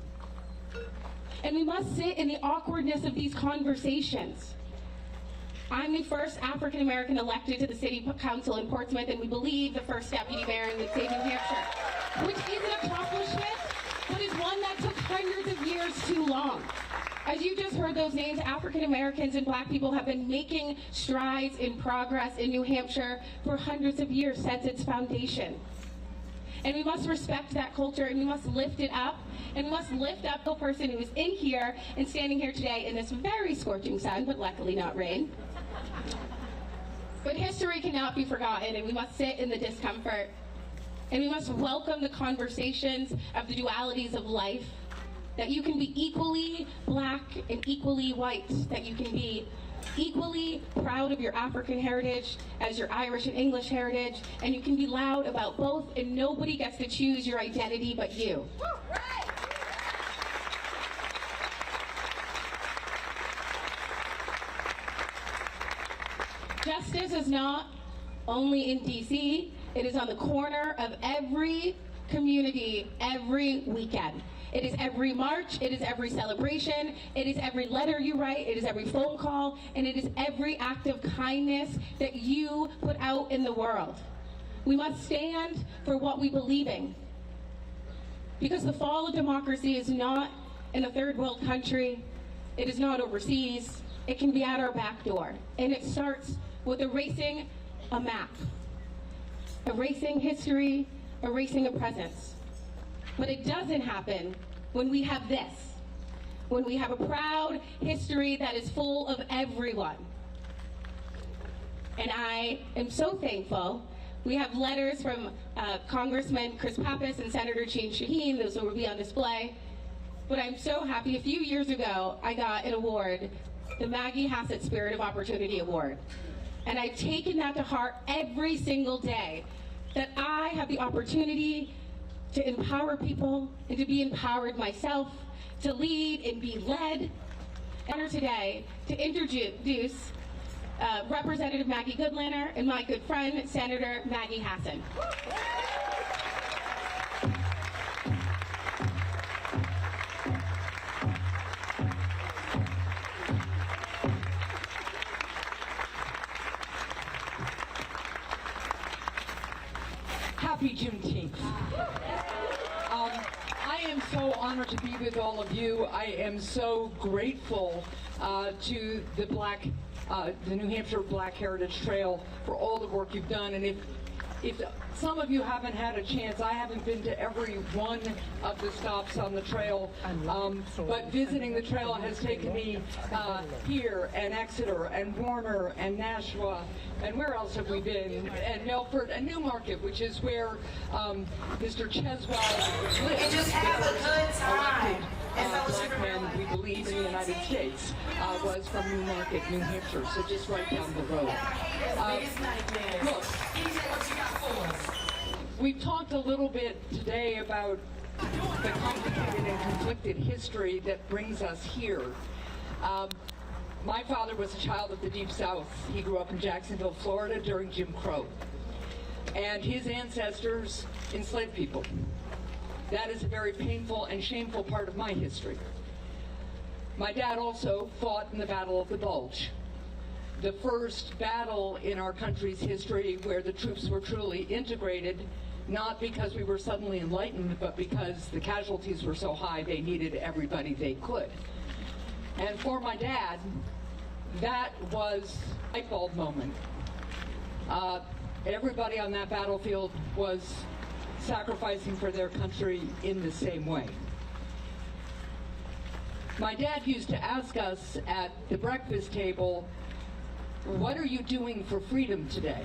And we must sit in the awkwardness of these conversations. I'm the first African American elected to the City Council in Portsmouth, and we believe the first deputy mayor in the state of New Hampshire, which is an accomplishment, but is one that took hundreds of years too long. As you just heard those names, African Americans and Black people have been making strides in progress in New Hampshire for hundreds of years since its foundation. And we must respect that culture, and we must lift it up, and we must lift up the person who is in here and standing here today in this very scorching sun, but luckily not rain. But history cannot be forgotten, and we must sit in the discomfort, and we must welcome the conversations of the dualities of life, that you can be equally Black and equally white, that you can be equally proud of your African heritage as your Irish and English heritage, and you can be loud about both, and nobody gets to choose your identity but you. Justice is not only in DC, it is on the corner of every community every weekend. It is every march, it is every celebration, it is every letter you write, it is every phone call, and it is every act of kindness that you put out in the world. We must stand for what we believe in. Because the fall of democracy is not in a third world country, it is not overseas, it can be at our back door. And it starts with erasing a map, erasing history, erasing a presence. But it doesn't happen when we have this, when we have a proud history that is full of everyone. And I am so thankful. We have letters from Congressman Chris Pappas and Senator Jean Shaheen. Those will be on display. But I'm so happy. A few years ago, I got an award, the Maggie Hassett Spirit of Opportunity Award. And I've taken that to heart every single day, that I have the opportunity to empower people and to be empowered myself, to lead and be led. I'm here today to introduce Representative Maggie Goodlander and my good friend, Senator Maggie Hassan. Happy Juneteenth. I am so honored to be with all of you. I am so grateful to the New Hampshire Black Heritage Trail for all the work you've done. And if some of you haven't had a chance, I haven't been to every one of the stops on the trail, but visiting the trail has taken me here and Exeter and Warner and Nashua, and where else have we been? And Milford and Newmarket, which is where Mr. Cheswell lives. And just have a good time. Black man, we believe, in the United States, was from Newmarket, New Hampshire, so just right down the road. Look, we've talked a little bit today about the complicated and conflicted history that brings us here. My father was a child of the Deep South. He grew up in Jacksonville, Florida during Jim Crow. And his ancestors enslaved people. That is a very painful and shameful part of my history. My dad also fought in the Battle of the Bulge, the first battle in our country's history where the troops were truly integrated, not because we were suddenly enlightened, but because the casualties were so high they needed everybody they could. And for my dad, that was a light bulb moment. Everybody on that battlefield was sacrificing for their country in the same way. My dad used to ask us at the breakfast table, what are you doing for freedom today?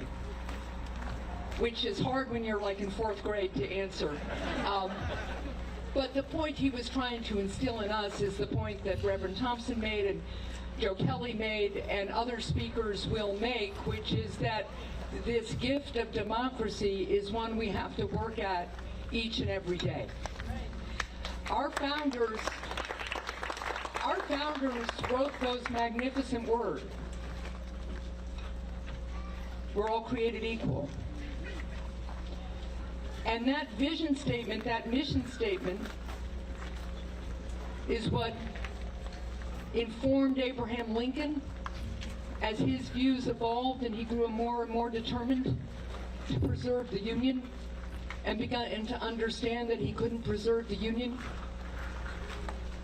Which is hard when you're like in 4th grade to answer. But the point he was trying to instill in us is the point that Reverend Thompson made and Joe Kelly made and other speakers will make, which is that this gift of democracy is one we have to work at each and every day. Our founders wrote those magnificent words. We're all created equal. And that vision statement, that mission statement, is what informed Abraham Lincoln as his views evolved and he grew more and more determined to preserve the Union and began to understand that he couldn't preserve the Union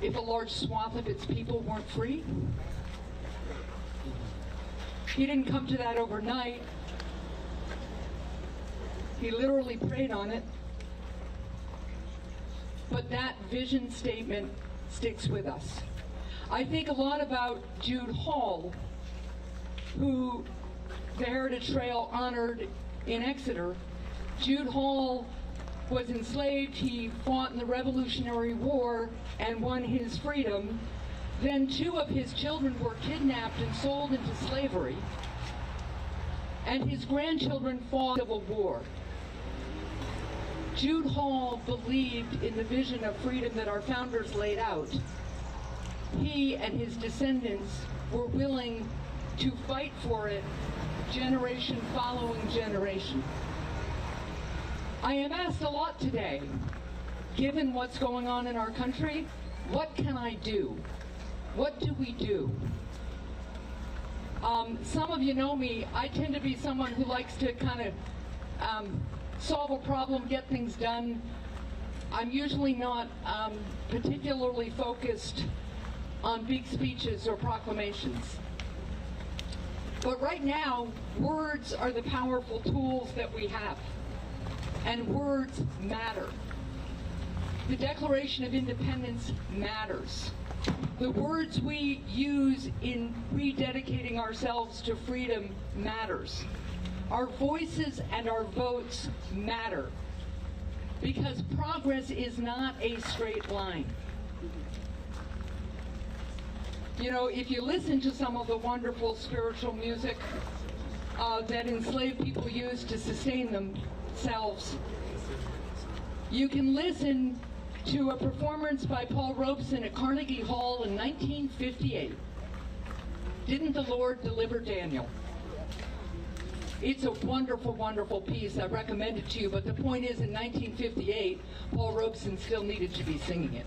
if a large swath of its people weren't free. He didn't come to that overnight. He literally prayed on it. But that vision statement sticks with us. I think a lot about Jude Hall, who the Heritage Trail honored in Exeter. Jude Hall was enslaved. He fought in the Revolutionary War and won his freedom. Then 2 of his children were kidnapped and sold into slavery. And his grandchildren fought in the Civil War. Jude Hall believed in the vision of freedom that our founders laid out. He and his descendants were willing to fight for it generation following generation. I am asked a lot today, given what's going on in our country, what can I do? What do we do? Some of you know me. I tend to be someone who likes to kind of solve a problem, get things done. I'm usually not particularly focused on big speeches or proclamations. But right now, words are the powerful tools that we have. And words matter. The Declaration of Independence matters. The words we use in rededicating ourselves to freedom matters. Our voices and our votes matter. Because progress is not a straight line. You know, if you listen to some of the wonderful spiritual music that enslaved people used to sustain themselves, you can listen to a performance by Paul Robeson at Carnegie Hall in 1958. Didn't the Lord deliver Daniel? It's a wonderful, wonderful piece. I recommend it to you, but the point is, in 1958, Paul Robeson still needed to be singing it.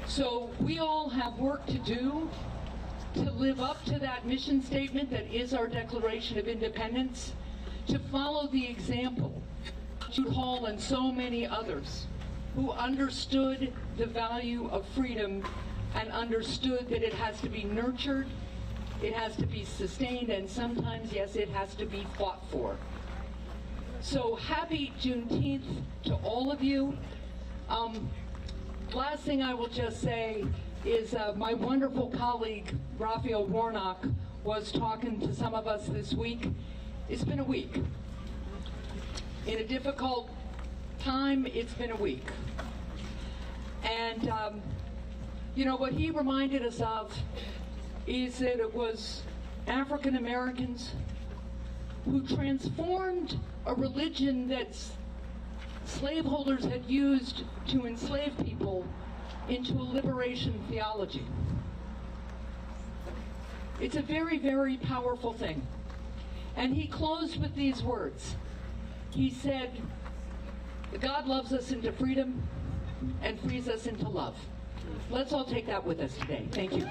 So we all have work to do to live up to that mission statement that is our Declaration of Independence, to follow the example of Jude Hall and so many others who understood the value of freedom and understood that it has to be nurtured, it has to be sustained, and sometimes, yes, it has to be fought for. So happy Juneteenth to all of you. Last thing I will just say is my wonderful colleague, Raphael Warnock, was talking to some of us this week. It's been a week. In a difficult time, it's been a week. And, you know, what he reminded us of is that it was African Americans who transformed a religion that slaveholders had used to enslave people into a liberation theology. It's a very, very powerful thing. And he closed with these words. He said, God loves us into freedom and frees us into love. Let's all take that with us today. Thank you.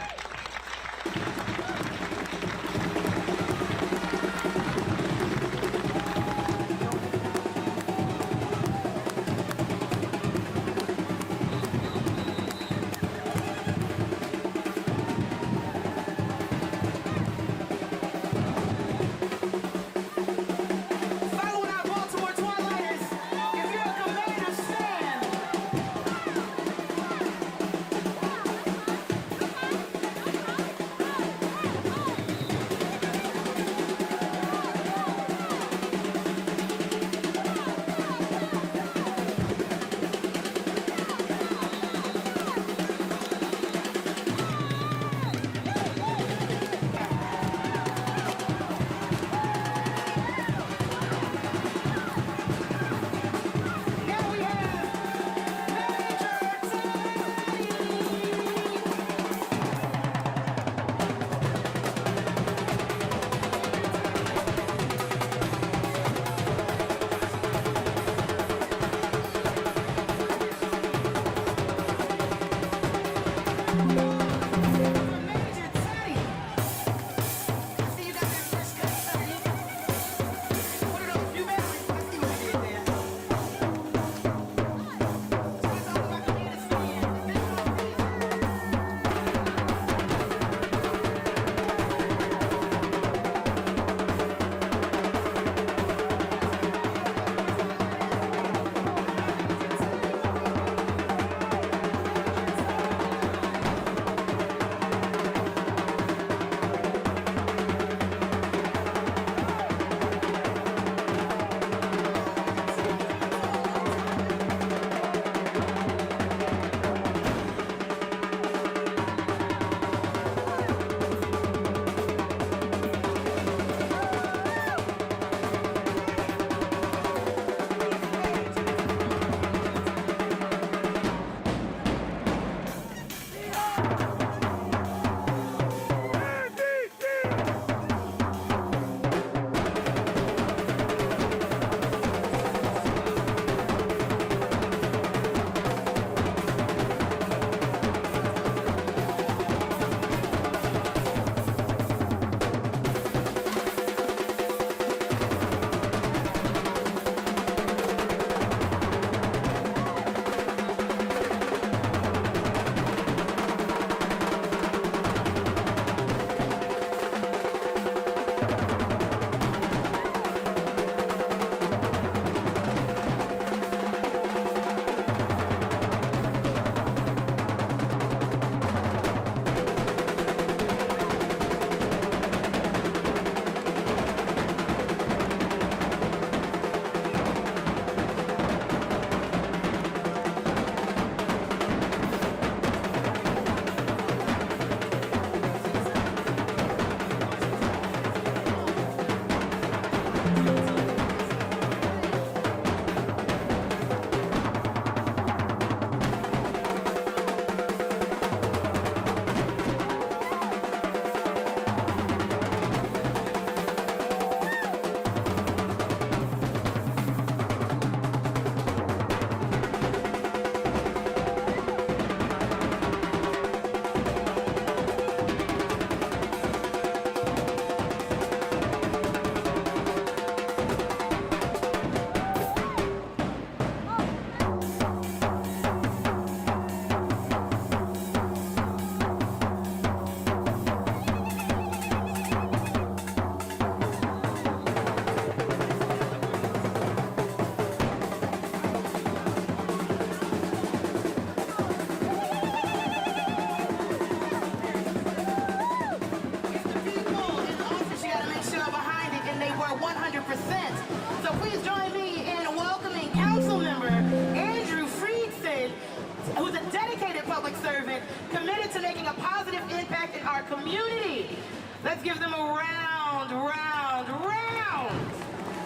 100%. So please join me in welcoming Councilmember Andrew Friedson, who's a dedicated public servant committed to making a positive impact in our community. Let's give them a round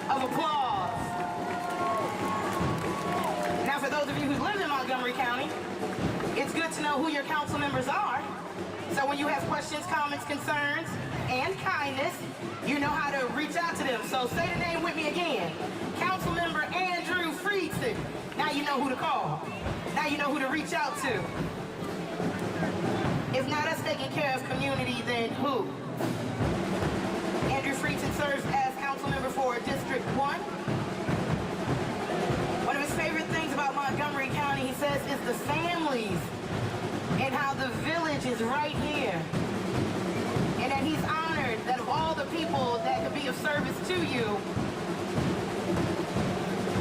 of applause. Now, for those of you who live in Montgomery County, it's good to know who your council members are. So when you have questions, comments, concerns, and kindness, you know how to reach out to them. So say the name with me again. Councilmember Andrew Friedson. Now you know who to call. Now you know who to reach out to. If not us taking care of community, then who? Andrew Friedson serves as council member for District 1. One of his favorite things about Montgomery County, he says, is the families and how the village is right here. And that he's honored that of all the people that could be of service to you,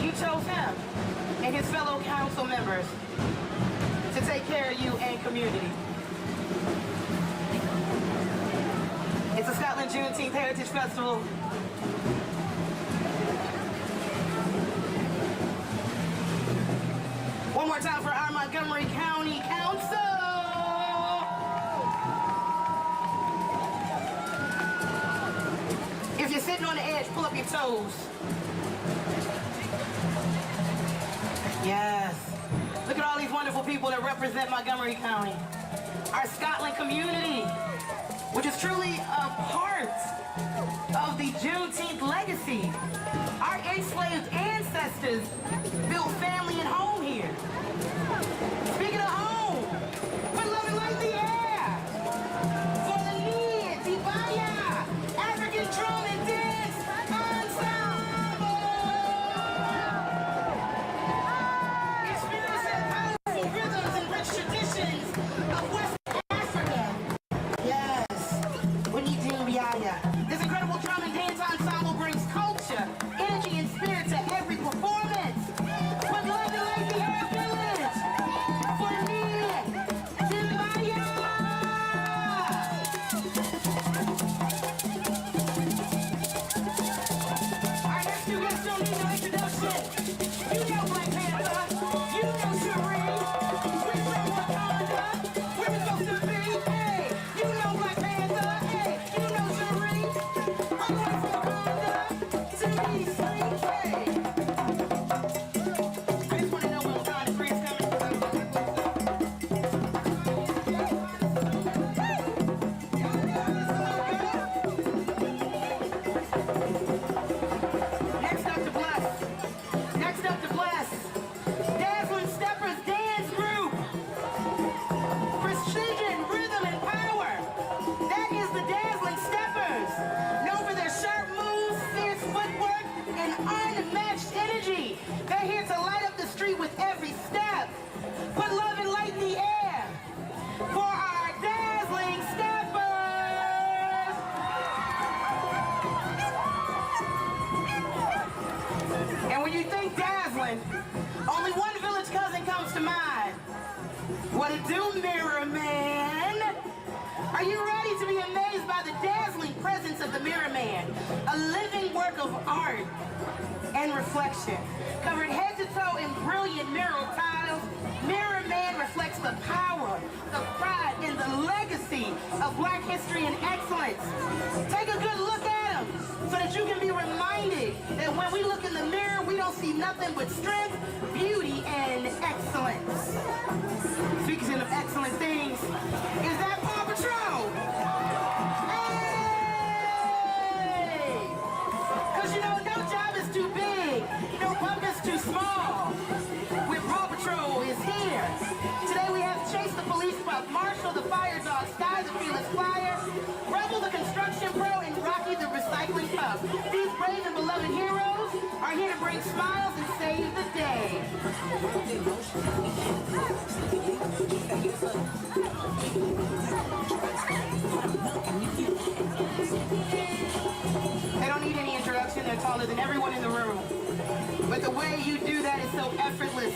you chose him and his fellow council members to take care of you and community. It's the Scotland Juneteenth Heritage Festival. One more time for our Montgomery County Council. If you're sitting on the edge, pull up your toes. Yes. Look at all these wonderful people that represent Montgomery County. Our Scotland community, which is truly a part of the Juneteenth legacy. Our enslaved ancestors built family and home here. Speaking of home, put love and light in the air. For the Nia Tibaya African Drum and Dance Ensemble. Experiencing powerful rhythms and rich traditions of West Africa. Yes, we need Tibaya. This incredible drum and dance ensemble brings culture, energy, and spirit to every performance. Put love and light in the air, village. For Nia Tibaya. Our next two guests don't need no introduction. You know Black Panther. You know Cherie. We're from Wakanda. Where we supposed to be? Hey, you know Black Panther. Hey, you know Cherie. I'm going from Wakanda to East Lake. Hey. I just want to know when Wakanda Free is coming. Next up to bless. Dazzling Steppers Dance Group. Precision, rhythm, and power. That is the Dazzling Steppers. Known for their sharp moves, fierce footwork, and unmatched energy. They're here to light up the street with every step. Put love and light in the air for our Dazzling Steppers. And when you think dazzling, only one village cousin comes to mind. What it do, Mirror Man? Are you ready to be amazed by the dazzling presence of the Mirror Man? A living work of art and reflection. Covered head to toe in brilliant mural tiles, Mirror Man reflects the power, the pride, and the legacy of Black history and excellence. Take a good look at him so that you can be reminded that when we look in the mirror, we don't see nothing but strength, beauty, and excellence. Speaking of excellent things, is that Paw Patrol? Hey! Because you know, no job is too big, no bump is too small. When Paw Patrol is here. Today we have Chase the Police Pup, Marshall the Fire Dog, Sky the Fearless Flyer, Rebel the Construction Pro, and Rocky the Recycling Pup. These brave and beloved heroes are here to bring smiles and save the day. They don't need any introduction. They're taller than everyone in the room. But the way you do that is so effortless.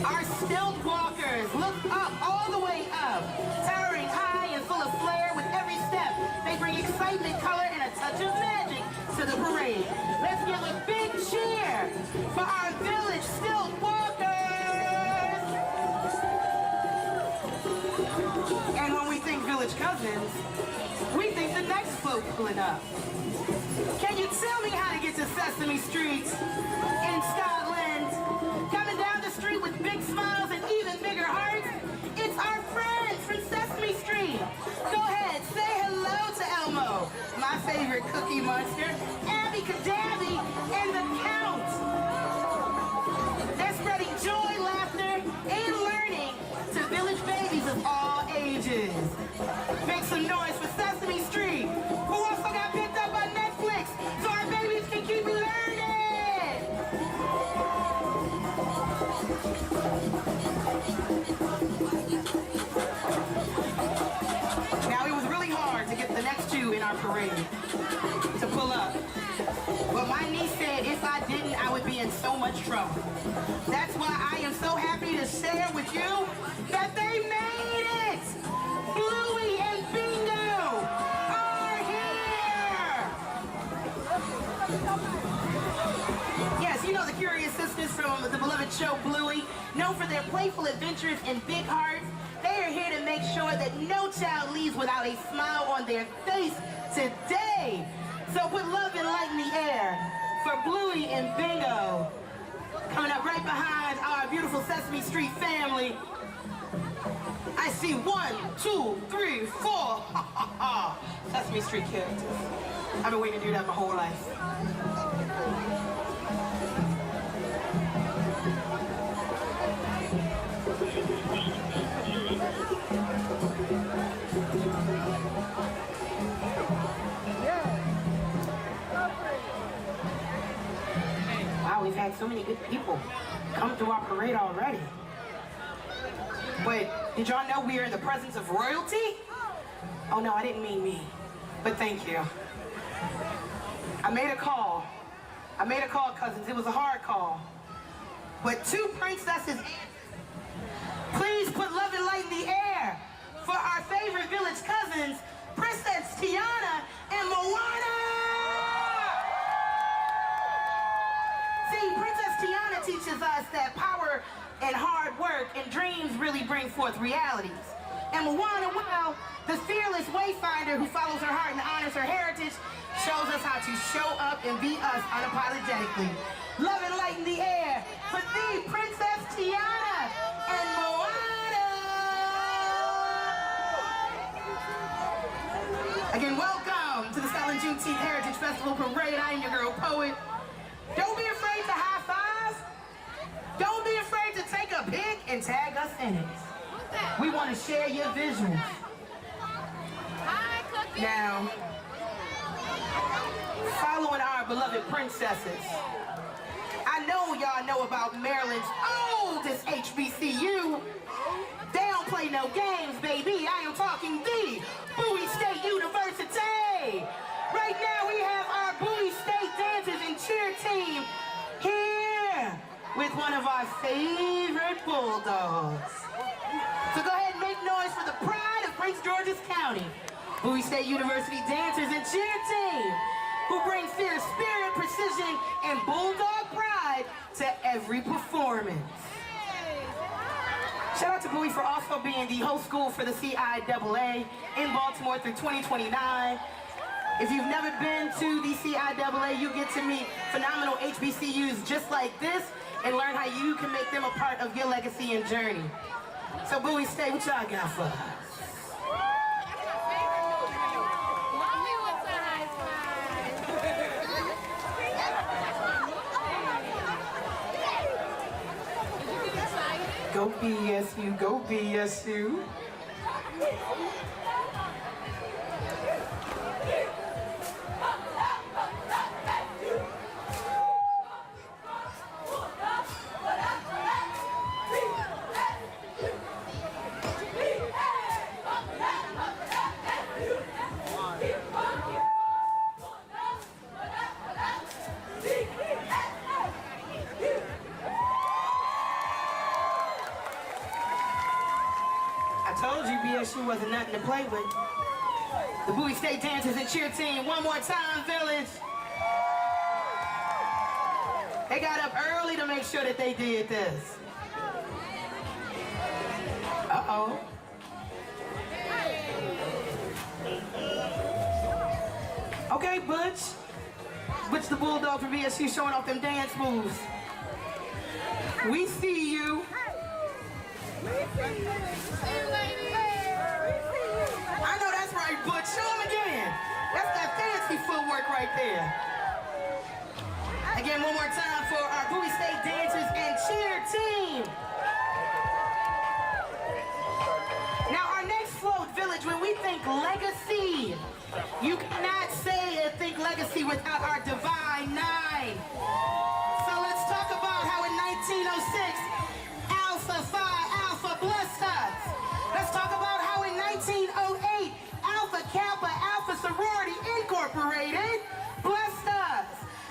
Our stealth walkers look up, all the way up, towering high and full of flair with every step. They bring excitement, color, and a touch of magic to to the parade. Let's give a big cheer for our village stilt walkers. And when we think village cousins, we think the next float pulling up. Can you tell me how to get to Sesame Street in Scotland? Coming down the street with big smiles and even bigger hearts, it's our friends from Sesame Street. Go ahead, say hello to Elmo, my favorite cookie monster, Abby Cadabby, and the Count. They're spreading joy, laughter, and learning to village babies of all ages. Make some noise for Sesame Street, who also got picked up on Netflix, so our babies can keep learning. Now, it was really hard to get the next two in our parade to pull up. But my niece said if I didn't, I would be in so much trouble. That's why I am so happy to share with you that they made it! Bluey and Bingo are here! Yes, you know the Curious Sisters from the beloved show Bluey, known for their playful adventures and big hearts. They are here to make sure that no child leaves without a smile on their face today. So put love and light in the air for Bluey and Bingo. Coming up right behind our beautiful Sesame Street family. I see 1, 2, 3, 4. Sesame Street characters. I've been waiting to do that my whole life. Wow, we've had so many good people come through our parade already. But did y'all know we are in the presence of royalty? Oh no, I didn't mean me, but thank you. I made a call, cousins. It was a hard call. But two princesses, please put love and light in the air for our favorite village cousins, Princess Tiana and Moana! See, Princess Tiana teaches us that power and hard work and dreams really bring forth realities. And Moana, well, the fearless wayfinder who follows her heart and honors her heritage, shows us how to show up and be us unapologetically. Love and light in the air for the Princess Tiana and Moana! Again, welcome to the Scotland Juneteenth Heritage Festival Parade. I am your girl, Poet. Don't be afraid to high five. Don't be afraid to take a pic and tag us in it. We want to share your visuals. Now, following our beloved princesses, I know y'all know about Maryland's oldest HBCU. They don't play no games, baby. I am talking the Bowie State University. Right now we have our Bowie State dancers and cheer team here with one of our favorite bulldogs. So go ahead and make noise for the pride of Prince George's County. Bowie State University dancers and cheer team who bring fierce spirit, precision, and bulldog pride to every performance. Shout out to Bowie for also being the host school for the CIAA in Baltimore through 2029. If you've never been to the CIAA, you get to meet phenomenal HBCUs just like this and learn how you can make them a part of your legacy and journey. So Bowie State, what y'all got for us? Go BSU, go BSU. I told you BSU wasn't nothing to play with. The Bowie State dancers and cheer team, one more time, village. They got up early to make sure that they did this. Uh-oh. Okay, Butch. Butch the Bulldog from BSU showing off them dance moves. We see you. I know that's right, Butch. Show them again. That's that fancy footwork right there. Again, one more time for our Bowie State dancers and cheer team. Now, our next float village, when we think legacy, you cannot say and think legacy without our Divine Nine. So let's talk about how in 1906, Alpha Phi Alpha blessed us. Let's talk about how in 1908, Alpha Kappa Alpha Sorority Incorporated blessed us.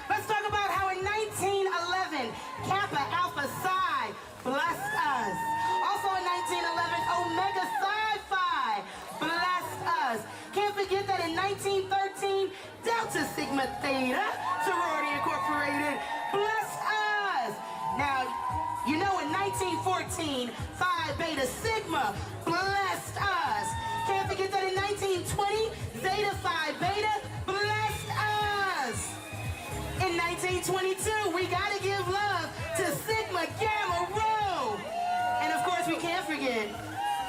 Let's talk about how in 1911, Kappa Alpha Psi blessed us. Also in 1911, Omega Psi Phi blessed us. Can't forget that in 1913, Delta Sigma Theta Sorority Incorporated blessed us. Now, you know in 1914, Phi Beta Sigma blessed us. Can't forget that in 1920, Zeta Phi Beta blessed us. In 1922, we gotta give love to Sigma Gamma Rho. And of course, we can't forget,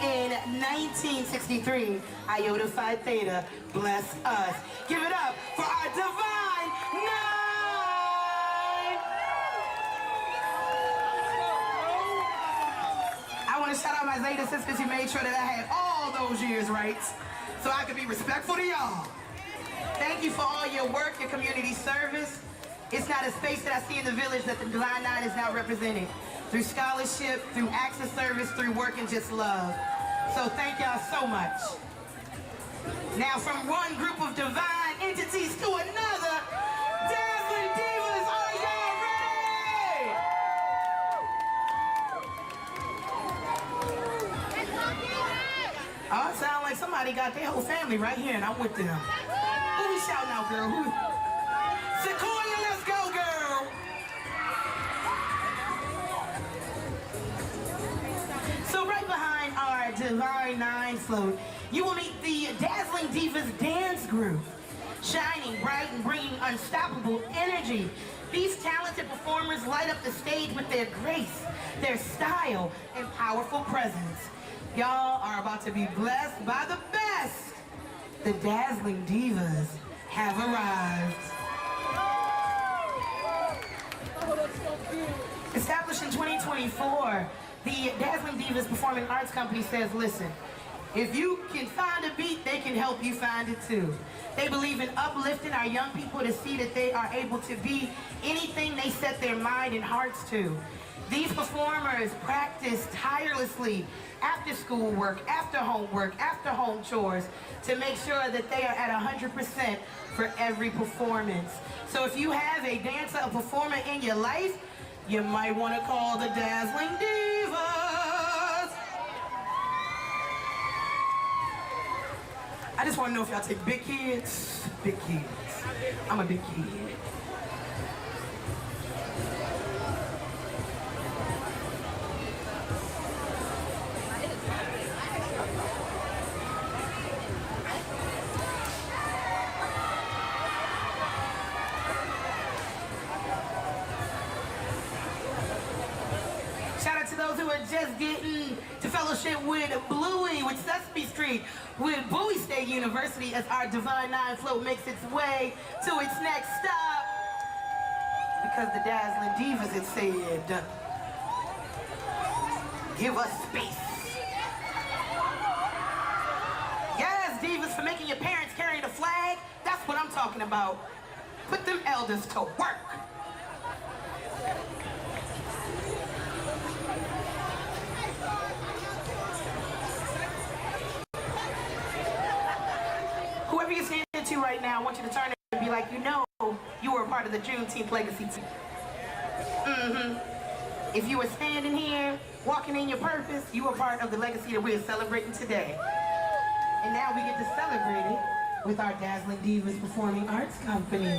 in 1963, Iota Phi Theta blessed us. Give it up for our Divine Nine! I want to shout out my Zeta sisters who made sure that I had all those years right, so I could be respectful to y'all. Thank you for all your work, your community service. It's not a space that I see in the village that the Divine Nine is now represented. Through scholarship, through acts of service, through work and just love. So thank y'all so much. Now from one group of divine entities to another, Dazzling Divas, are y'all ready? Oh, it sounds like somebody got their whole family right here and I'm with them. Who we shouting out, girl? Who? Sequoia, let's go, girl! So right behind our Divine Nine float, you will meet the Dazzling Divas dance group. Shining bright and bringing unstoppable energy. These talented performers light up the stage with their grace, their style, and powerful presence. Y'all are about to be blessed by the best. The Dazzling Divas have arrived. Established in 2024, the Dazzling Divas Performing Arts Company says, listen, if you can find a beat, they can help you find it too. They believe in uplifting our young people to see that they are able to be anything they set their mind and hearts to. These performers practice tirelessly after school work, after homework, after home chores to make sure that they are at 100% for every performance. So if you have a dancer, a performer in your life, you might want to call the Dazzling Divas. I just want to know if y'all take big kids. Big kids. I'm a big kid. Just getting to fellowship with Bluey, with Sesame Street, with Bowie State University as our Divine Nine float makes its way to its next stop. Because the Dazzling Divas had said, give us space. Yes, Divas, for making your parents carry the flag, that's what I'm talking about. Put them elders to work. Whoever you're standing to right now, I want you to turn and be like, you know, you were a part of the Juneteenth legacy team. If you were standing here, walking in your purpose, you were part of the legacy that we are celebrating today. And now we get to celebrate it with our Dazzling Divas Performing Arts Company.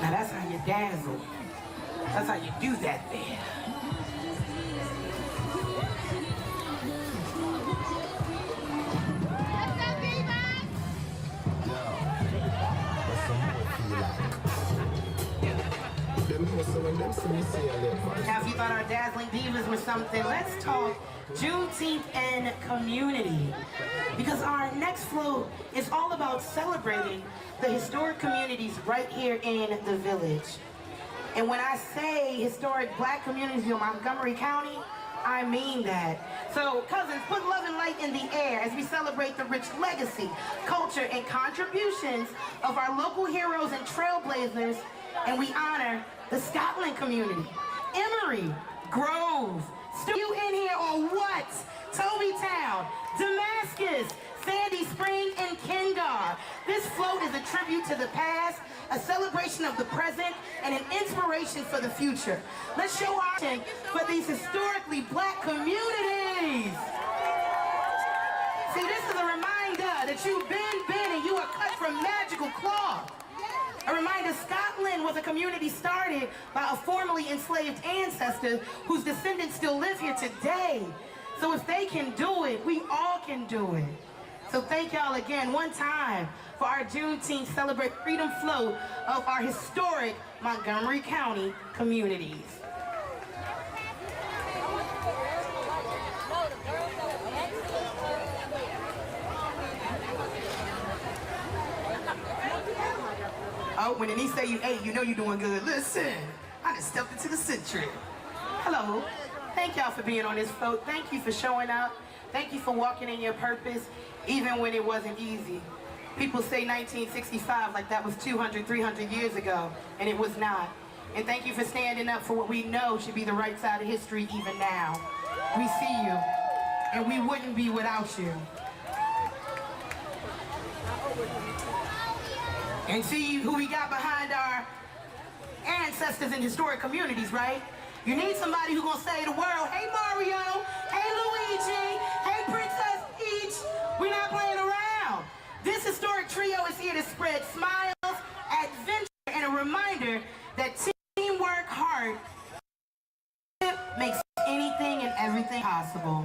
Now that's how you dazzle. That's how you do that there. Now, if you thought our dazzling divas were something, let's talk Juneteenth and community. Because our next float is all about celebrating the historic communities right here in the village. And when I say historic black communities in Montgomery County, I mean that. So, cousins, put love and light in the air as we celebrate the rich legacy, culture, and contributions of our local heroes and trailblazers, and we honor the Scotland community. Emory, Grove, you in here or what? Tobytown, Damascus, Sandy Spring, and Kengar. This float is a tribute to the past, a celebration of the present, and an inspiration for the future. Let's show our attention for these historically black communities. See, this is a reminder that you've been, and you are cut from magical cloth. A reminder, Scotland was a community started by a formerly enslaved ancestor whose descendants still live here today. So if they can do it, we all can do it. So thank y'all again one time for our Juneteenth Celebrate Freedom float of our historic Montgomery County communities. Oh, when Denise say you ate, you know you're doing good. Listen, I just stepped into the century. Hello. Thank y'all for being on this float. Thank you for showing up. Thank you for walking in your purpose, even when it wasn't easy. People say 1965 like that was 200, 300 years ago, and it was not. And thank you for standing up for what we know should be the right side of history even now. We see you, and we wouldn't be without you. And see who we got behind our ancestors in historic communities, right? You need somebody who's gonna say to the world, hey Mario, hey Luigi, hey Princess Peach, we're not playing around. This historic trio is here to spread smiles, adventure, and a reminder that teamwork hard makes anything and everything possible.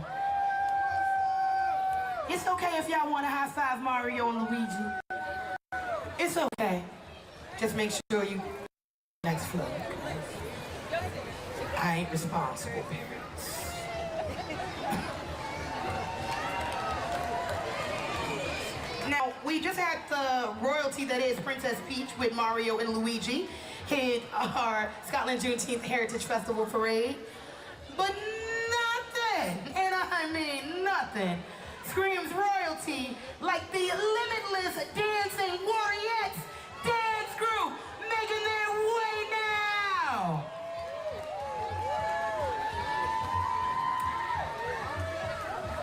It's okay if y'all wanna high five Mario and Luigi. It's okay. Just make sure you next float. I ain't responsible, parents. Now, we just had the royalty that is Princess Peach with Mario and Luigi hit our Scotland Juneteenth Heritage Festival Parade. But nothing, and I mean nothing, screams royalty like the Limitless Dancing Warriorettes dance group making their way now.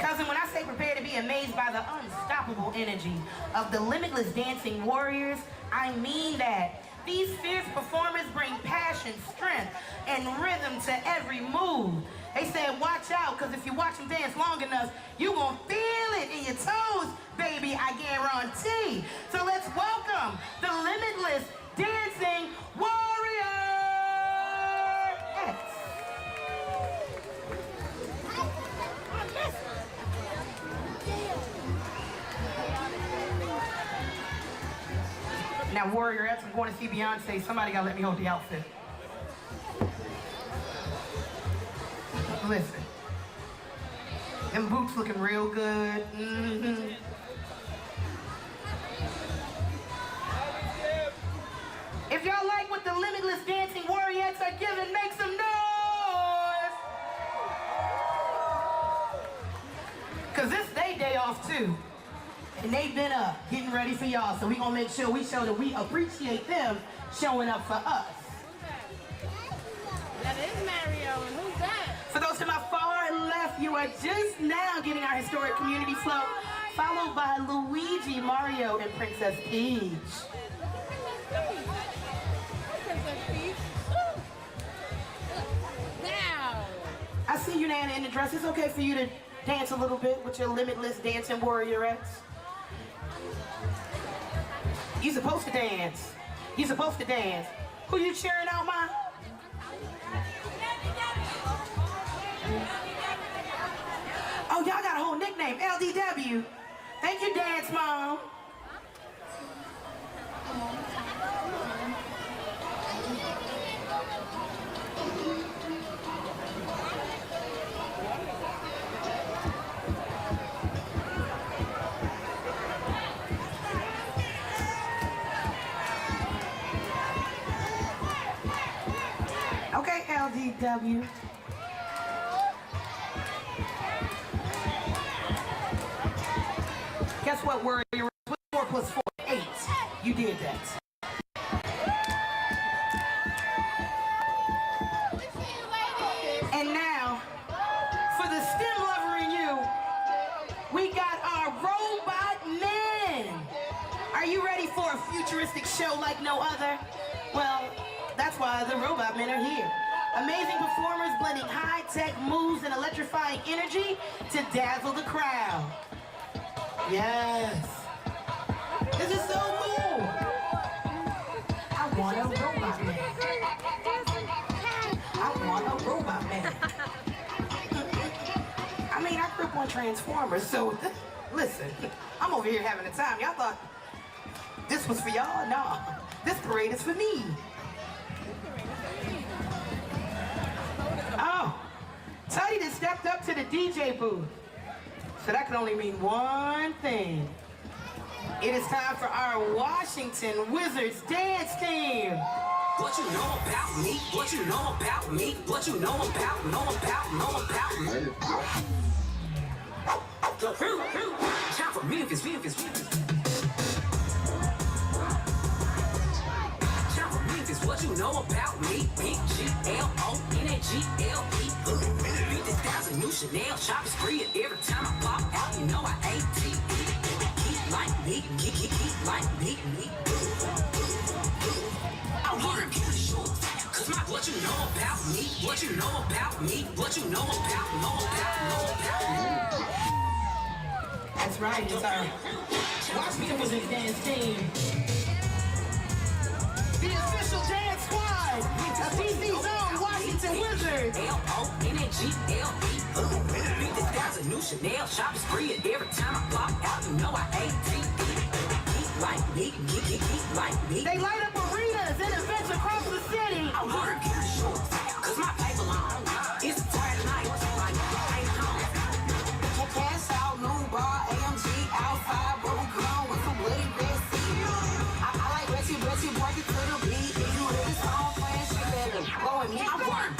Cousin, when I say prepare to be amazed by the unstoppable energy of the Limitless Dancing Warriors, I mean that. These fierce performers bring passion, strength, and rhythm to every move. They said, watch out, because if you watch them dance long enough, you gonna feel it in your toes, baby, I guarantee. So let's welcome the Limitless Dancing Warriors. Now, Warriorettes, I'm going to see Beyonce. Somebody gotta let me hold the outfit. Listen, them boots looking real good. Mm-hmm. If y'all like what the Limitless Dancing Warriorettes are giving, make some noise. Cause this they day off too. And they've been up, getting ready for y'all. So we gonna make sure we show that we appreciate them showing up for us. That is Mario, and who's that? For those to my far left, you are just now getting our historic community float, followed by Luigi, Mario, and Princess Peach. Princess Peach. Now. I see you, Nana, in the dress. It's okay for you to dance a little bit with your Limitless Dancing Warriorettes. You're supposed to dance. You're supposed to dance. Who you cheering out, Ma? Oh, y'all got a whole nickname, LDW. Thank you, Dance Mom. Okay, LDW. Guess what, Warrior? 4 plus 4, 8. You did that. And now, for the STEM lover in you, we got our robot men. Are you ready for a futuristic show like no other? Well, that's why the robot men are here. Amazing performers blending high-tech moves and electrifying energy to dazzle the crowd. Yes. This is so cool. I want a robot man. I want a robot man. I mean, I grew up on Transformers, so listen, I'm over here having a time. Y'all thought this was for y'all? No, this parade is for me. Oh, Teddy just stepped up to the DJ booth. So that can only mean one thing. It is time for our Washington Wizards dance team. What you know about me? What you know about me? What you know about me? Time for Memphis. Time for Memphis. What you know about me? BGLONGLE. Beat this thousand new Chanel shopping spree, and every time I pop out, you know I ATE. Keep like me. I wanna be sure, cause my what you know about me, what you know about me, what you know about me. That's right, it's our Washington Wizards dance team. The official dance squad of DC's own Washington Wizards. LONGLE. Beat this thousand new Chanel shopping spree, and every time I pop out, you know I ATE. Like me. They light up arenas and events across the city. I wanna be sure, cause my paper long. It's Friday night, like I ain't home. Cash out, new bar, AMG, outside, where we come with some bloody red sea. I like Reggie, work it to the beat. If you hear the song playing, shit better go and me. I work.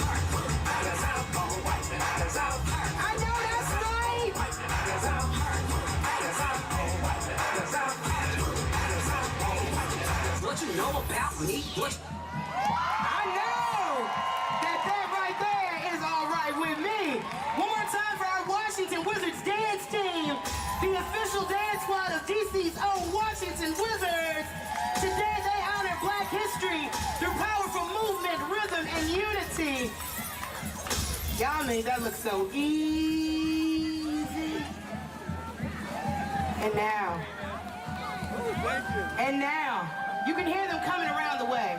I know that's right. What you know about me? What? I know that right there is all right with me. One more time for our Washington Wizards dance team, the official dance squad of DC's own Washington Wizards. Today they honor Black history through powerful movement, rhythm, and unity. Y'all made that look so easy. And now, you can hear them coming around the way.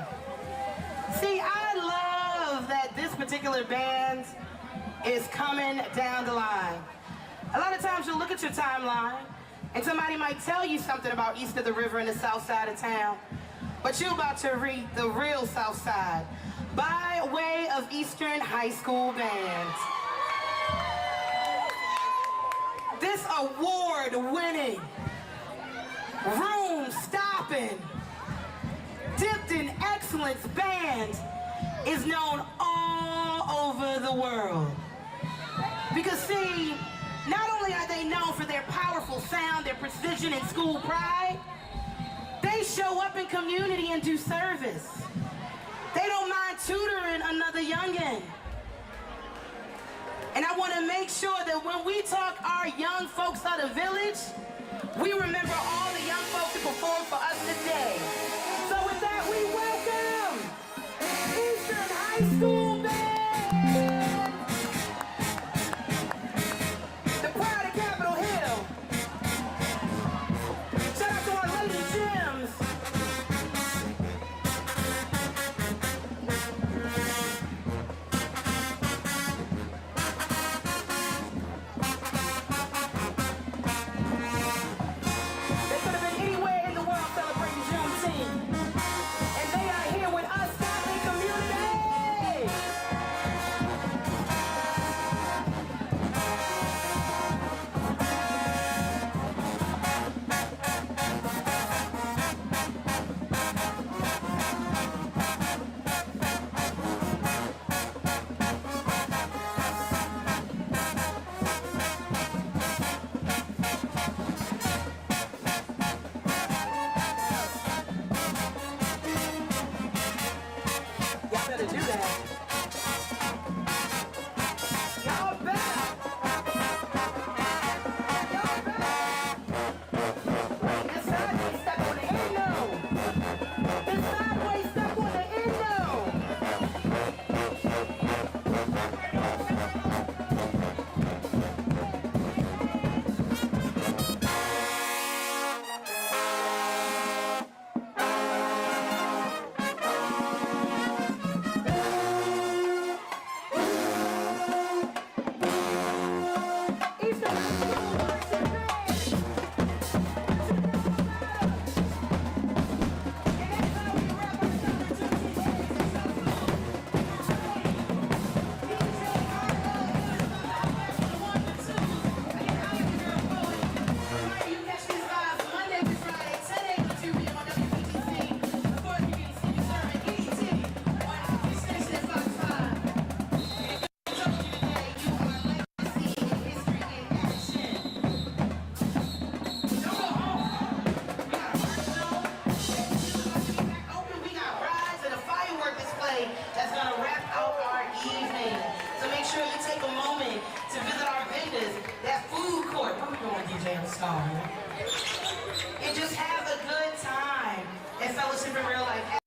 See, I love that this particular band is coming down the line. A lot of times you'll look at your timeline and somebody might tell you something about east of the river and the south side of town, but you're about to read the real south side by way of Eastern High School Band. This award-winning, room-stopping, dipped in excellence band is known all over the world. Because see, not only are they known for their powerful sound, their precision, and school pride, they show up in community and do service. They don't mind tutoring another youngin'. And I want to make sure that when we talk our young folks of the village, we remember all the young folks who performed for us today. So with that, we welcome Eastern High School Band! The pride of Capitol Hill. Shout out to our Lady Gems. display that's going to wrap out our evening. So make sure you take a moment to visit our vendors, that food court. What are we doing, DJ Stone? And just have a good time and fellowship in real life.